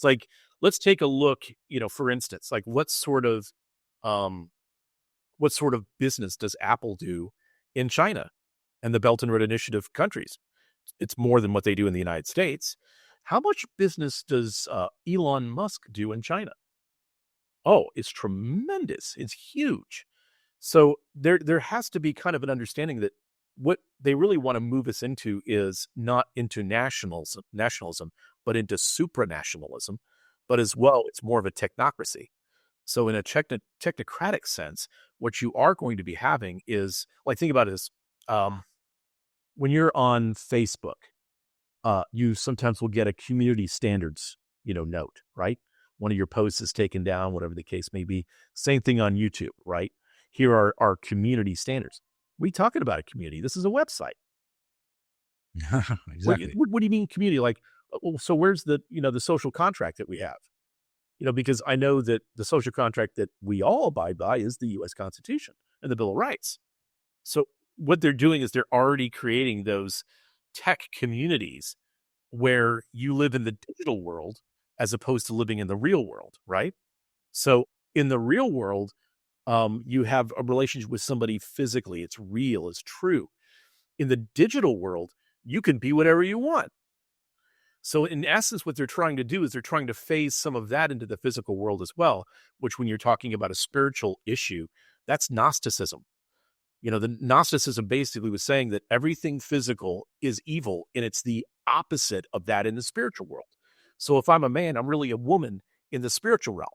like, let's take a look, for instance, like what sort of business does Apple do in China and the Belt and Road Initiative countries? It's more than what they do in the United States. How much business does Elon Musk do in China? Oh, it's tremendous. It's huge. So there has to be kind of an understanding that what they really want to move us into is not into nationalism, but into supranationalism. But as well, it's more of a technocracy. So in a technocratic sense, what you are going to be having is, like, think about it as when you're on Facebook, you sometimes will get a community standards, note, right? One of your posts is taken down, whatever the case may be. Same thing on YouTube, right? Here are our community standards. We talking about a community. This is a website.
Exactly.
What do you mean community? Like, well, so where's the social contract that we have? Because I know that the social contract that we all abide by is the U.S. Constitution and the Bill of Rights. So what they're doing is they're already creating those tech communities where you live in the digital world as opposed to living in the real world, right? So in the real world, you have a relationship with somebody physically. It's real, it's true. In the digital world, you can be whatever you want. So in essence, what they're trying to do is they're trying to phase some of that into the physical world as well, which when you're talking about a spiritual issue, that's Gnosticism. The Gnosticism basically was saying that everything physical is evil, and it's the opposite of that in the spiritual world. So if I'm a man, I'm really a woman in the spiritual realm.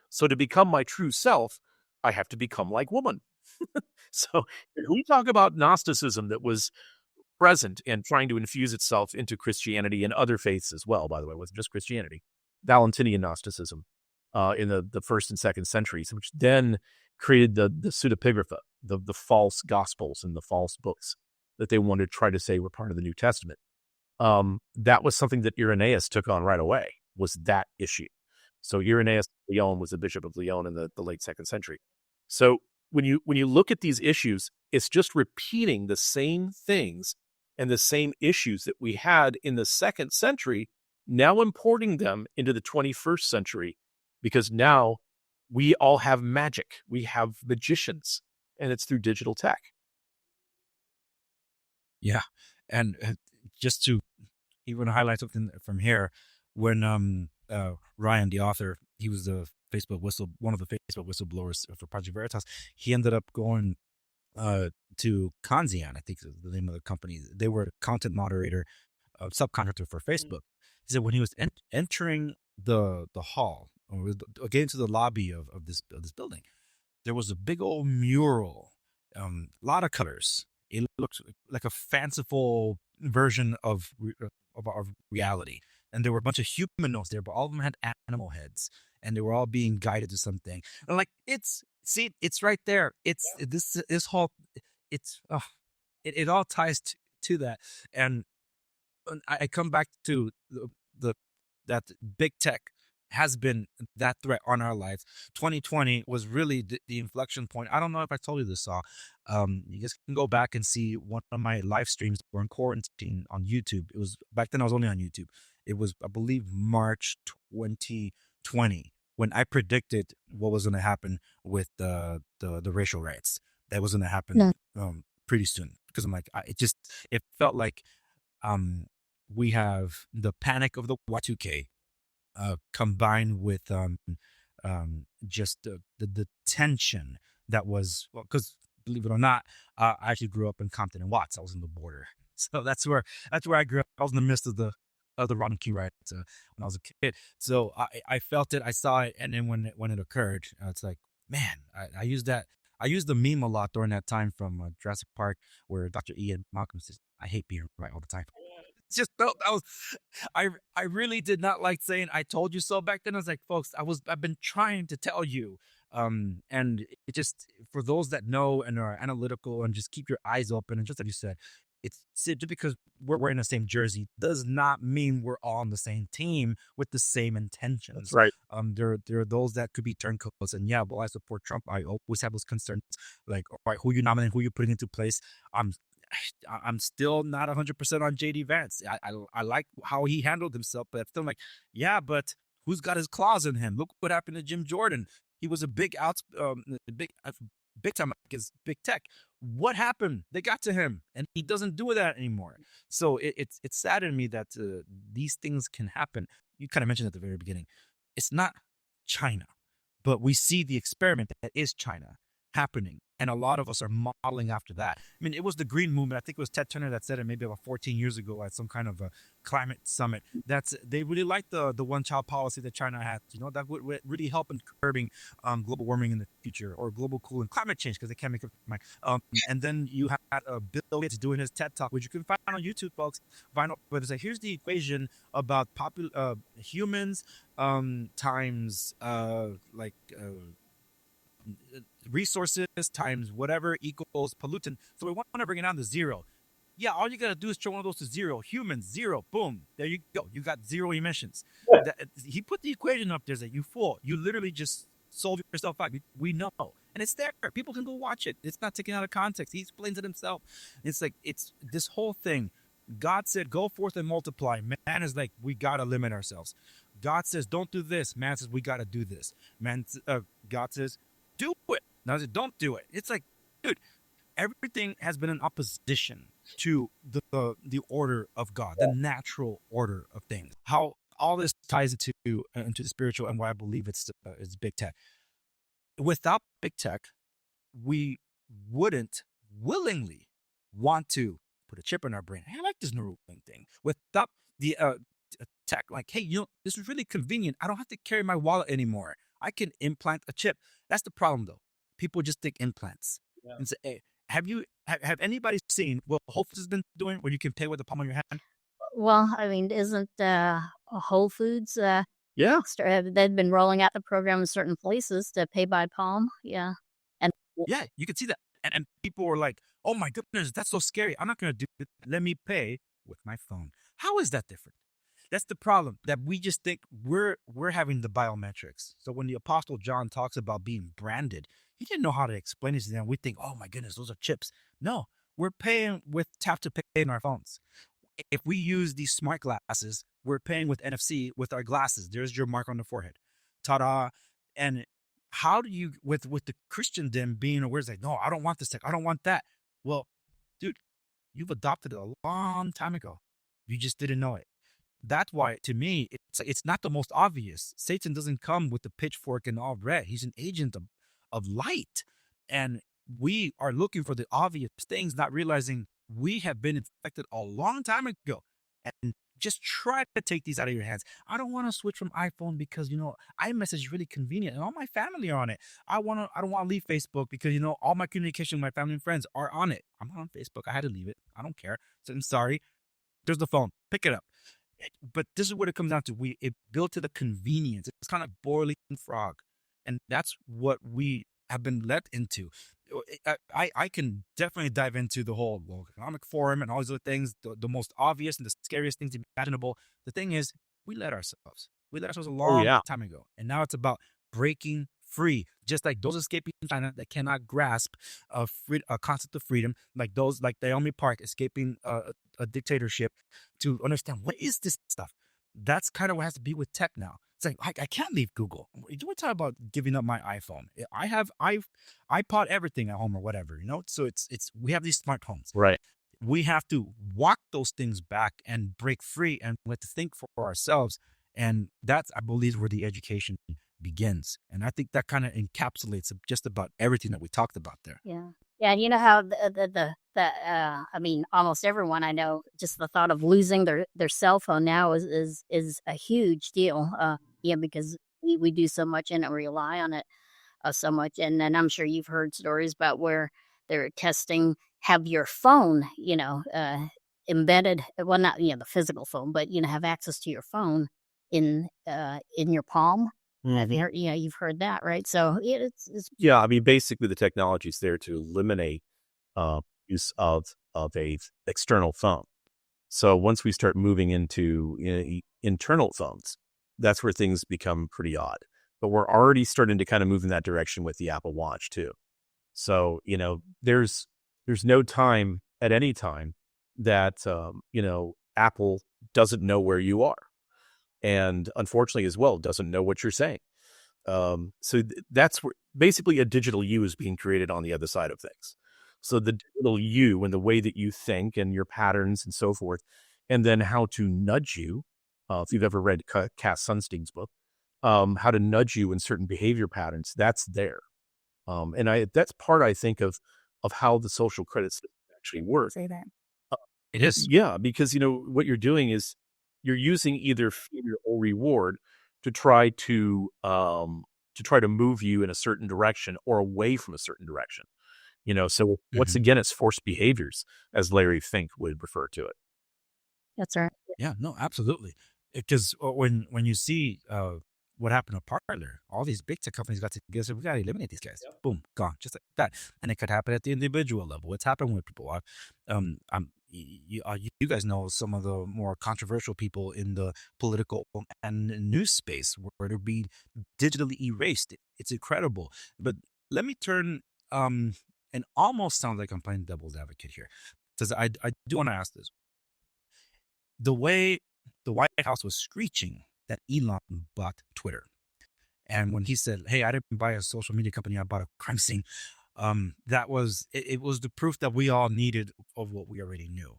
So to become my true self, I have to become like woman. So if we talk about Gnosticism that was present and trying to infuse itself into Christianity and other faiths as well, by the way, it wasn't just Christianity, Valentinian Gnosticism in the first and second centuries, which then created the pseudepigrapha, the false gospels and the false books that they wanted to try to say were part of the New Testament. That was something that Irenaeus took on right away, was that issue. So Irenaeus of Lyon was the bishop of Lyon in the late 2nd century. So when you look at these issues, it's just repeating the same things and the same issues that we had in the 2nd century, now importing them into the 21st century, because now we all have magic. We have magicians, and it's through digital tech.
Yeah. And just to even highlight something from here, when Ryan, the author, he was one of the Facebook whistleblowers for Project Veritas. He ended up going to Kanzian, I think is the name of the company. They were a content moderator, subcontractor for Facebook. He said when he was entering the hall, or getting to the lobby of this building, there was a big old mural, a lot of colors. It looked like a fanciful version of our reality. And there were a bunch of humanoids there, but all of them had animal heads, and they were all being guided to something. And like, it's right there. It's this whole, it all ties to that. And I come back to that big tech has been that threat on our lives. 2020 was really the inflection point. I don't know if I told you this, Saul. You guys can go back and see one of my live streams during quarantine on YouTube. It was back then I was only on YouTube. It was, I believe, March 2020 when I predicted what was going to happen with the racial riots. That was going to happen pretty soon, because I'm like, it felt like we have the panic of the Y2K. Combined with just the tension that was, well, because believe it or not, I actually grew up in Compton and Watts. I was in the border, so that's where I grew up. I was in the midst of the Rodney King riots when I was a kid. So I felt it, I saw it, and then when it occurred, it's like, man, I used the meme a lot during that time from Jurassic Park, where Dr. Ian Malcolm says, "I hate being right all the time." Just felt I really did not like saying "I told you so" back then. I was like, folks, I've been trying to tell you, and it just, for those that know and are analytical and just keep your eyes open, and just like you said, it's just because we're wearing the same jersey does not mean we're all on the same team with the same intentions.
That's right.
There are those that could be turncoats, and yeah, well, I support Trump. I always have those concerns, like, all right, who you nominating, who you putting into place. I'm still not 100% on JD Vance. I like how he handled himself, but I'm still like, yeah, but who's got his claws in him? Look what happened to Jim Jordan. He was a big time against big tech. What happened? They got to him, and he doesn't do that anymore. So it's sad to me that these things can happen. You kind of mentioned at the very beginning, it's not China, but we see the experiment that is China happening, and a lot of us are modeling after that. I mean, it was the Green Movement. I think it was Ted Turner that said it maybe about 14 years ago at some kind of a climate summit. They really liked the one-child policy that China had. That would really help in curbing global warming in the future, or global cooling, climate change, because they can't make up their mind. And then you had Bill Gates doing his TED Talk, which you can find on YouTube, folks. Find out where they say, here's the equation about humans times resources times whatever equals pollutant. So we want to bring it down to zero. Yeah, all you got to do is throw one of those to zero. Humans, zero. Boom. There you go. You got zero emissions. He put the equation up there that you fool. You literally just solve yourself out. We know. And it's there. People can go watch it. It's not taken out of context. He explains it himself. It's like, it's this whole thing. God said, go forth and multiply. Man is like, we got to limit ourselves. God says, don't do this. Man says, we got to do this. God says, do it. Now, don't do it. It's like, dude, everything has been in opposition to the order of God, the natural order of things. How all this ties into the spiritual, and why I believe it's big tech. Without big tech, we wouldn't willingly want to put a chip in our brain. Hey, I like this Neuralink thing without the tech. Like, hey, this is really convenient. I don't have to carry my wallet anymore. I can implant a chip. That's the problem, though. People just think implants and say, hey, have anybody seen what Whole Foods has been doing where you can pay with the palm of your hand?
Well, I mean, isn't Whole Foods?
Yeah.
They've been rolling out the program in certain places to pay by palm. Yeah, and
Yeah, you can see that. And people were like, oh my goodness, that's so scary. I'm not going to do it. Let me pay with my phone. How is that different? That's the problem, that we just think we're having the biometrics. So when the Apostle John talks about being branded, he didn't know how to explain it to them. We think, oh my goodness, those are chips. No, we're paying with tap to pay in our phones. If we use these smart glasses, we're paying with NFC with our glasses. There's your mark on the forehead. Ta-da. And how do you, with the Christendom being aware, it's like, no, I don't want this tech. I don't want that. Well, dude, you've adopted it a long time ago. You just didn't know it. That's why, to me, it's not the most obvious. Satan doesn't come with the pitchfork and all red. He's an agent of light. And we are looking for the obvious things, not realizing we have been infected a long time ago. And just try to take these out of your hands. I don't want to switch from iPhone because, iMessage is really convenient and all my family are on it. I don't want to leave Facebook because, all my communication with my family and friends are on it. I'm not on Facebook. I had to leave it. I don't care. So I'm sorry. There's the phone. Pick it up. But this is what it comes down to. It built to the convenience. It's kind of boiling frog. And that's what we have been led into. I can definitely dive into the whole World Economic Forum and all these other things, the most obvious and the scariest things imaginable. The thing is, we let ourselves a long time ago. And now it's about breaking free, just like those escaping China that cannot grasp a concept of freedom, like those like Yeonmi Park escaping a dictatorship, to understand what is this stuff. That's kind of what has to be with tech now. It's like I can't leave Google. You don't talk about giving up my iPhone. I have iPod everything at home or whatever, So it's we have these smart homes.
Right.
We have to walk those things back and break free, and we have to think for ourselves. And that's, I believe, where the education begins. And I think that kind of encapsulates just about everything that we talked about there.
Yeah. And you know how I mean, almost everyone I know, just the thought of losing their cell phone now is a huge deal. Because we do so much and rely on it so much. And then I'm sure you've heard stories about where they're testing, have your phone, embedded, well, not, the physical phone, but, have access to your phone in your palm.
Mhm.
You've heard that, right? So it's
Yeah, I mean, basically the technology is there to eliminate use of a external phone. So once we start moving into internal phones, that's where things become pretty odd. But we're already starting to kind of move in that direction with the Apple Watch too. So, there's no time at any time that, Apple doesn't know where you are. And unfortunately as well, doesn't know what you're saying. So that's where basically a digital you is being created on the other side of things. So the digital you and the way that you think and your patterns and so forth, and then how to nudge you, if you've ever read Cass Sunstein's book, how to nudge you in certain behavior patterns, that's there. And that's part, I think, of how the social credit system actually works.
say that.
It is.
Yeah, because what you're doing is you're using either fear or reward to try to move you in a certain direction or away from a certain direction. So once again, it's forced behaviors, as Larry Fink would refer to it.
That's right.
Yeah, no, absolutely. Because when you see what happened to Parler, all these big tech companies got together, said, we got to eliminate these guys. Yep. Boom, gone, just like that. And it could happen at the individual level. It's happened with people. You guys know some of the more controversial people in the political and news space where they're being digitally erased. It's incredible. But let me turn, and almost sounds like I'm playing devil's advocate here, because I do want to ask this. The way the White House was screeching that Elon bought Twitter, and when he said, hey, I didn't buy a social media company, I bought a crime scene, that was it was the proof that we all needed of what we already knew.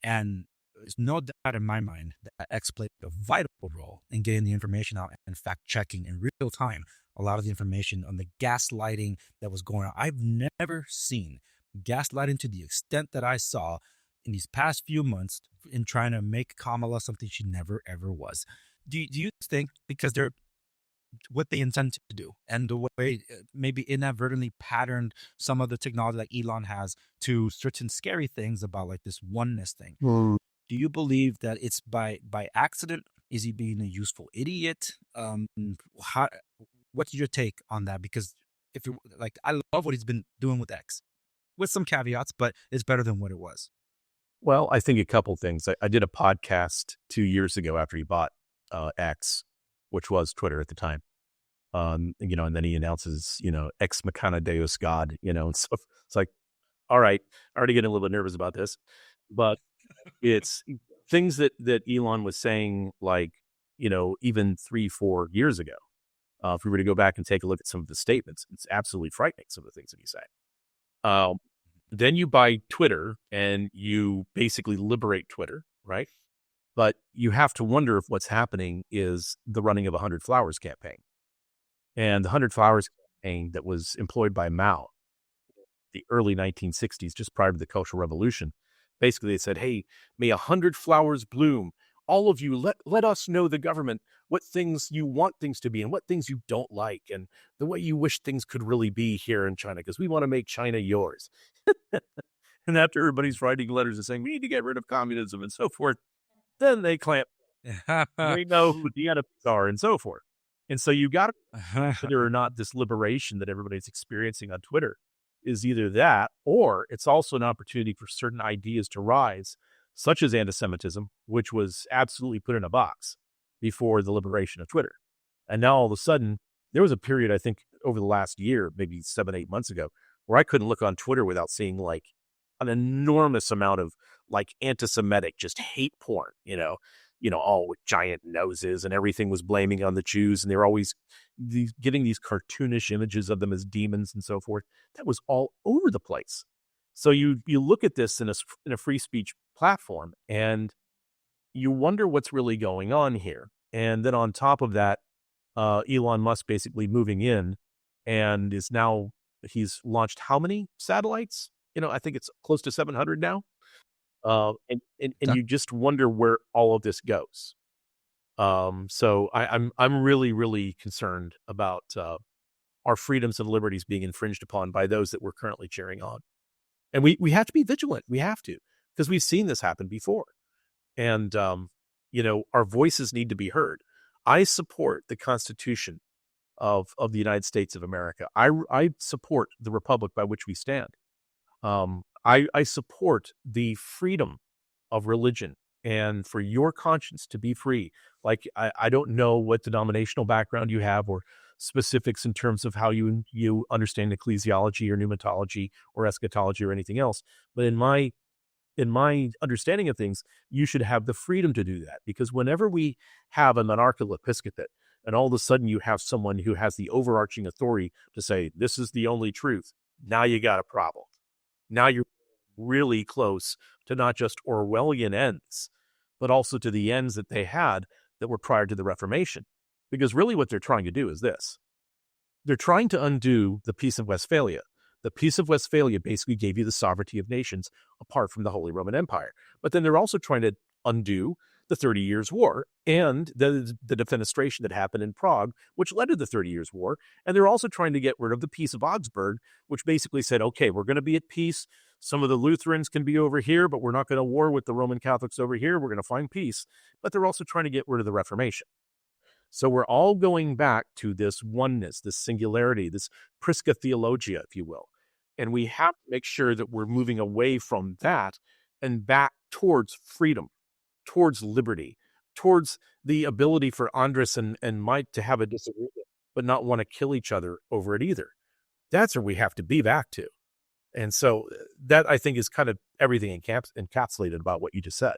And there's no doubt in my mind that X played a vital role in getting the information out and fact checking in real time a lot of the information on the gaslighting that was going on. I've never seen gaslighting to the extent that I saw in these past few months in trying to make Kamala something she never ever was. Do you think because they're what they intend to do and the way maybe inadvertently patterned some of the technology like Elon has to certain scary things about like this oneness thing? Do you believe that it's by accident? Is he being a useful idiot? How, what's your take on that? Because if you like, I love what he's been doing with X, with some caveats, but it's better than what it was.
Well, I think a couple things. I did a podcast 2 years ago after he bought X, which was Twitter at the time. And then he announces, ex machina deus God, and so it's like, all right, already getting a little bit nervous about this, but it's things that Elon was saying, like, even 3-4 years ago. If we were to go back and take a look at some of the statements, it's absolutely frightening, some of the things that he's saying. Then you buy Twitter and you basically liberate Twitter, right? But you have to wonder if what's happening is the running of a 100 Flowers campaign. And the 100 Flowers campaign that was employed by Mao, the early 1960s, just prior to the Cultural Revolution, basically they said, hey, may 100 flowers bloom. All of you, let us know, the government, what things you want things to be and what things you don't like and the way you wish things could really be here in China, because we want to make China yours. And after everybody's writing letters and saying, we need to get rid of communism and so forth, then they clamp. We know who the enemies are and so forth. And so you got to whether or not this liberation that everybody's experiencing on Twitter is either that, or it's also an opportunity for certain ideas to rise, such as anti-Semitism, which was absolutely put in a box before the liberation of Twitter. And now all of a sudden, there was a period, I think, over the last year, maybe 7-8 months ago, where I couldn't look on Twitter without seeing like an enormous amount of like anti-Semitic, just hate porn, all with giant noses, and everything was blaming on the Jews. And they were always getting these cartoonish images of them as demons and so forth. That was all over the place. So you look at this in a free speech platform and you wonder what's really going on here. And then on top of that, Elon Musk basically moving in and he's launched how many satellites? I think it's close to 700 now. And you just wonder where all of this goes. So I'm really, really concerned about our freedoms and liberties being infringed upon by those that we're currently cheering on. And we have to be vigilant. We have to, because we've seen this happen before. And, our voices need to be heard. I support the Constitution of the United States of America. I support the republic by which we stand. I support the freedom of religion and for your conscience to be free. Like, I don't know what denominational background you have or specifics in terms of how you understand ecclesiology or pneumatology or eschatology or anything else. But in my understanding of things, you should have the freedom to do that, because whenever we have a monarchical episcopate and all of a sudden you have someone who has the overarching authority to say, this is the only truth, now you got a problem. Now you're really close to not just Orwellian ends, but also to the ends that they had that were prior to the Reformation. Because really what they're trying to do is this. They're trying to undo the Peace of Westphalia. The Peace of Westphalia basically gave you the sovereignty of nations apart from the Holy Roman Empire. But then they're also trying to undo the 30 Years' War and the defenestration that happened in Prague, which led to the 30 Years' War. And they're also trying to get rid of the Peace of Augsburg, which basically said, okay, we're going to be at peace. Some of the Lutherans can be over here, but we're not going to war with the Roman Catholics over here. We're going to find peace. But they're also trying to get rid of the Reformation. So we're all going back to this oneness, this singularity, this prisca theologia, if you will. And we have to make sure that we're moving away from that and back towards freedom, towards liberty, towards the ability for Andres and Mike to have a disagreement, but not want to kill each other over it either. That's where we have to be back to. And so that, I think, is kind of everything encapsulated about what you just said.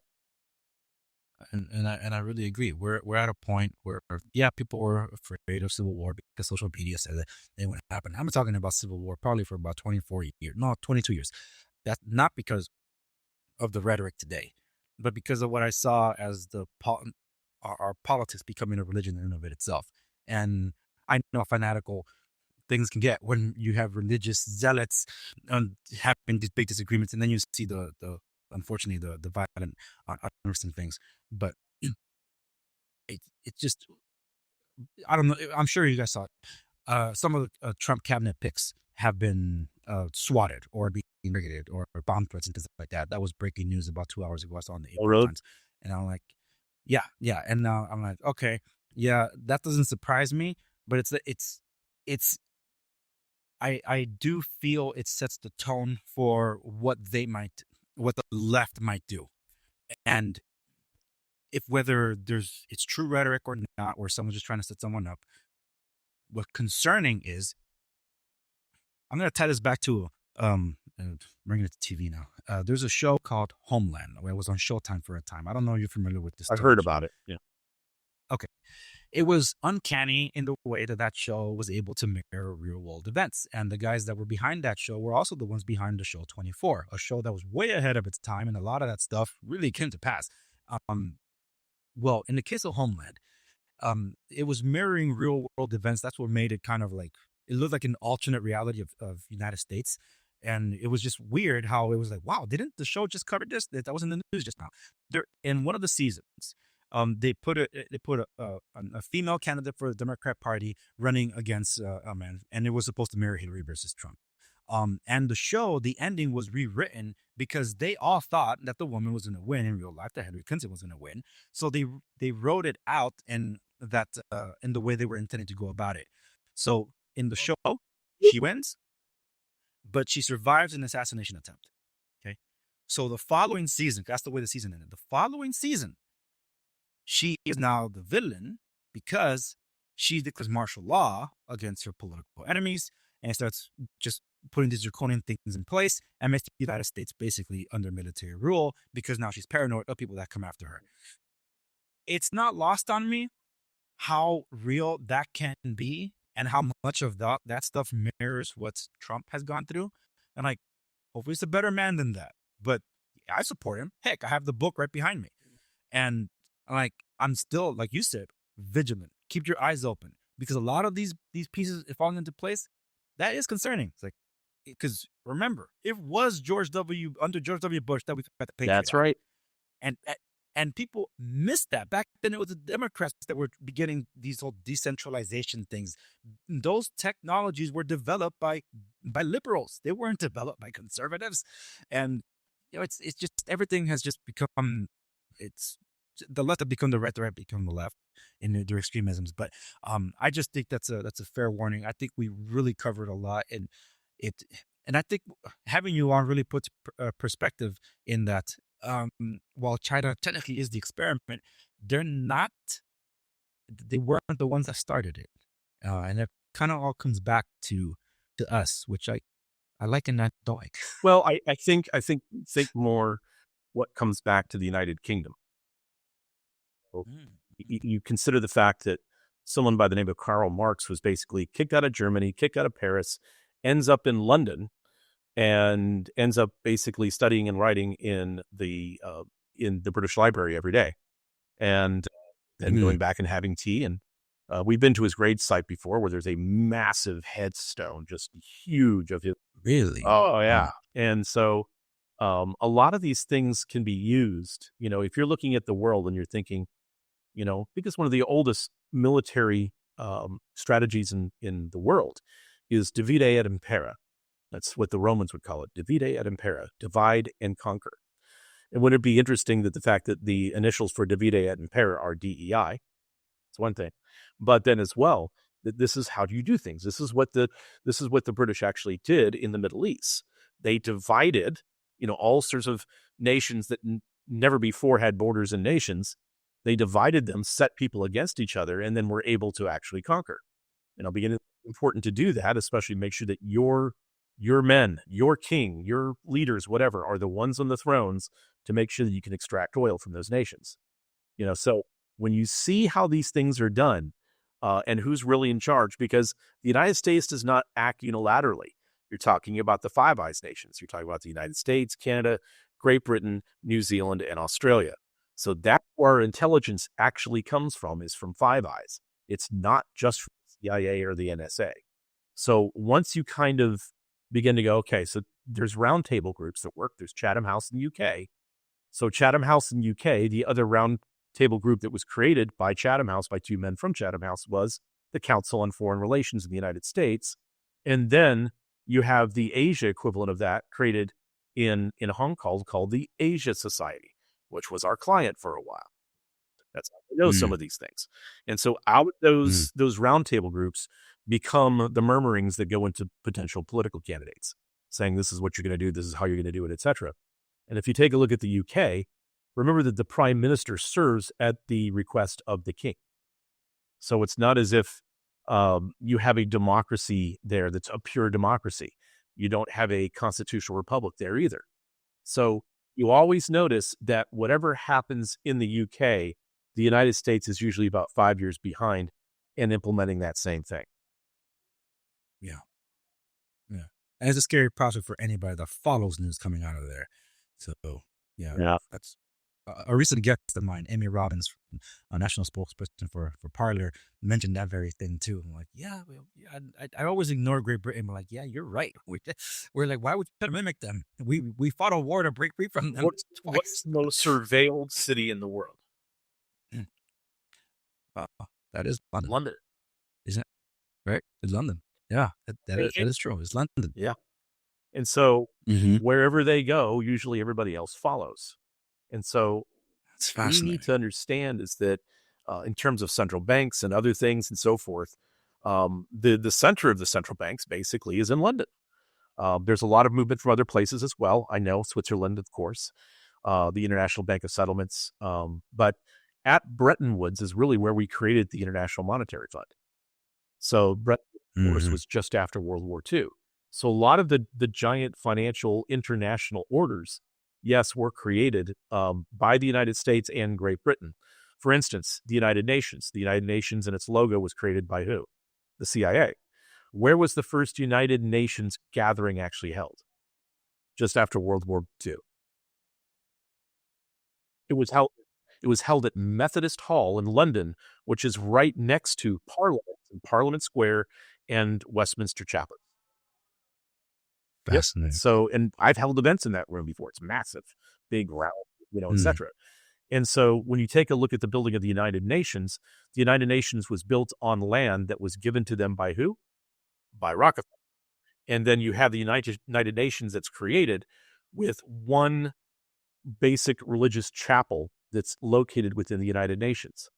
And I really agree. We're at a point where, people are afraid of civil war because social media says that it wouldn't happen. I'm talking about civil war probably for about 22 years. That's not because of the rhetoric today, but because of what I saw as our politics becoming a religion in and of it itself. And I know how fanatical things can get when you have religious zealots having these big disagreements, and then you see the unfortunately the violent unrest things. But it just, I don't know. I'm sure you guys saw it. Some of the Trump cabinet picks have been swatted or being targeted or bomb threats and things like that. That was breaking news about 2 hours ago. I saw on the April Times, and I'm like, yeah. And now I'm like, okay, yeah, that doesn't surprise me, but I do feel it sets the tone for what the left might do, and if whether it's true rhetoric or not, or someone's just trying to set someone up. What's concerning is, I'm going to tie this back to bringing it to TV now. There's a show called Homeland. It was on Showtime for a time. I don't know if you're familiar with this.
I've heard about it. Yeah.
Okay. It was uncanny in the way that show was able to mirror real world events. And the guys that were behind that show were also the ones behind the show 24, a show that was way ahead of its time. And a lot of that stuff really came to pass. Well, in the case of Homeland, it was mirroring real world events. That's what made it kind of like, it looked like an alternate reality of United States. And it was just weird how it was like, wow, didn't the show just cover this? That was in the news just now. In one of the seasons, they put a female candidate for the Democrat Party running against a man, and it was supposed to mirror Hillary versus Trump. And the show, the ending was rewritten because they all thought that the woman was going to win in real life, that Hillary Clinton was going to win. So they wrote it out in the way they were intending to go about it. So in the show, she wins, but she survives an assassination attempt. Okay. So the following season, that's the way the season ended. The following season, she is now the villain because she declares martial law against her political enemies and starts just putting these draconian things in place and makes the United States basically under military rule because now she's paranoid of people that come after her. It's not lost on me how real that can be and how much of that stuff mirrors what Trump has gone through. And like, hopefully he's a better man than that. But I support him. Heck, I have the book right behind me. And like, I'm still, like you said, vigilant. Keep your eyes open. Because a lot of these pieces falling into place, that is concerning. It's like, because remember, it was under George W. Bush that we got the Patriot
That's
Act.
right.
And people missed that. Back then, it was the Democrats that were beginning these whole decentralization things. Those technologies were developed by liberals. They weren't developed by conservatives. And it's just everything has just become, it's the left have become the right have become the left in their extremisms. But I just think that's a fair warning. I think we really covered a lot, and I think having you on really puts perspective in that. While China technically is the experiment, they weren't the ones that started it. And it kind of all comes back to us, which I like and I don't like.
Well, I think more what comes back to the United Kingdom. You consider the fact that someone by the name of Karl Marx was basically kicked out of Germany, kicked out of Paris, ends up in London, and ends up basically studying and writing in the British Library every day, and then going back and having tea. And we've been to his grave site before, where there's a massive headstone, just huge, of his.
Really?
Oh yeah. And so a lot of these things can be used. If you're looking at the world and you're thinking, because one of the oldest military strategies in the world is divide et impera. That's what the Romans would call it, divide et impera, divide and conquer. And wouldn't it be interesting that the fact that the initials for divide et impera are DEI? It's one thing, but then as well, that this is how do you do things. This is what the British actually did in the Middle East. They divided, all sorts of nations that never before had borders and nations. They divided them, set people against each other, and then were able to actually conquer. And it'll be important to do that, especially make sure that your men, your king, your leaders, whatever, are the ones on the thrones to make sure that you can extract oil from those nations. So when you see how these things are done and who's really in charge, because the United States does not act unilaterally. You're talking about the Five Eyes nations. You're talking about the United States, Canada, Great Britain, New Zealand, and Australia. So that's where our intelligence actually comes from, is from Five Eyes. It's not just from the CIA or the NSA. So once you kind of begin to go, okay, so there's roundtable groups that work. There's Chatham House in the UK. So Chatham House in the UK, the other roundtable group that was created by Chatham House, by two men from Chatham House, was the Council on Foreign Relations in the United States. And then you have the Asia equivalent of that created in Hong Kong called the Asia Society, which was our client for a while. That's how we know some of these things. And so out of those roundtable groups become the murmurings that go into potential political candidates, saying this is what you're going to do, this is how you're going to do it, etc. And if you take a look at the UK, remember that the prime minister serves at the request of the king. So it's not as if you have a democracy there that's a pure democracy. You don't have a constitutional republic there either. So you always notice that whatever happens in the UK, the United States is usually about 5 years behind in implementing that same thing.
Yeah. And it's a scary prospect for anybody that follows news coming out of there. So, yeah. That's a recent guest of mine, Amy Robbins, a national spokesperson for Parler, mentioned that very thing too. I'm like, I always ignore Great Britain. I'm like, yeah, you're right. We're like, why would you try to mimic them? We fought a war to break free from them.
What's the most surveilled city in the world?
That is London.
London.
Isn't it? Right? It's London. Yeah, that is true. It's London.
Yeah. And so wherever they go, usually everybody else follows. And so
it's
what we need to understand is that in terms of central banks and other things and so forth, the center of the central banks basically is in London. There's a lot of movement from other places as well. I know Switzerland, of course, the International Bank of Settlements. But at Bretton Woods is really where we created the International Monetary Fund. So Bretton Woods, of course, was just after World War II. So a lot of the giant financial international orders, yes, were created by the United States and Great Britain. For instance, the United Nations. The United Nations and its logo was created by who? The CIA. Where was the first United Nations gathering actually held? Just after World War II. It was held at Methodist Hall in London, which is right next to Parliament Square and Westminster Chapel.
Fascinating.
Yep. So, and I've held events in that room before. It's massive, big, round, etc. And so when you take a look at the building of the United Nations was built on land that was given to them by who? By Rockefeller. And then you have the United Nations that's created with one basic religious chapel that's located within the United Nations.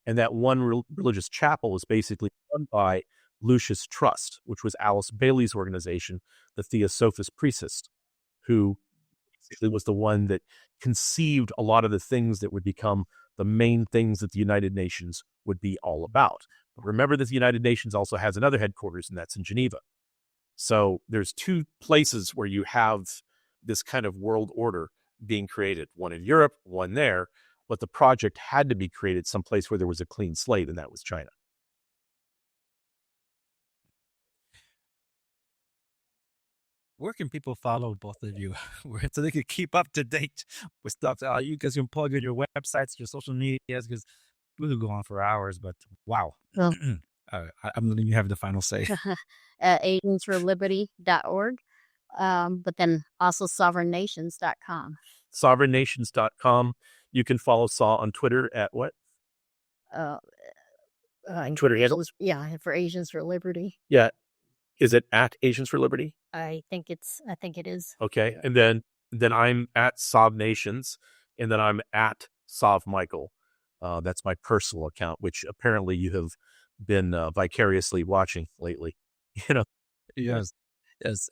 And that one religious chapel is basically run by Lucius Trust, which was Alice Bailey's organization, the Theosophist Priestess, who basically was the one that conceived a lot of the things that would become the main things that the United Nations would be all about. But remember that the United Nations also has another headquarters, and that's in Geneva. So there's two places where you have this kind of world order being created, one in Europe, one there, but the project had to be created someplace where there was a clean slate, and that was China.
Where can people follow both of you so they can keep up to date with stuff? You guys can plug in your websites, your social medias, because we could go on for hours, but wow.
Well,
I'm letting you have the final say.
agentsforliberty.org, but then also sovereignnations.com.
Sovereignnations.com. You can follow Sau on Twitter at what? Twitter handles?
Yeah, for Asians for Liberty.
Yeah. Is it at Asians for Liberty?
I think it is.
Okay. And then I'm at Sov Nations, and then I'm at Sov Michael. That's my personal account, which apparently you have been vicariously watching lately.
Yes.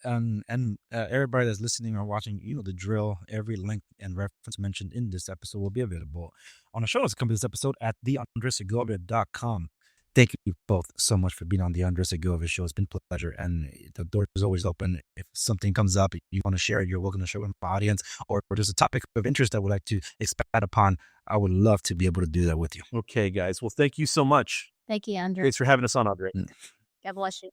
And everybody that's listening or watching, the drill. Every link and reference mentioned in this episode will be available on the show notes accompanying this episode at theandresegovia.com. Thank you both so much for being on the Andres Segovia show. It's been a pleasure, and the door is always open. If something comes up, you want to share it, you're welcome to share it with my audience, or there's a topic of interest that I would like to expand upon. I would love to be able to do that with you.
Okay, guys. Well, thank you so much.
Thank you, Andre.
Thanks for having us on, Andre.
God bless you.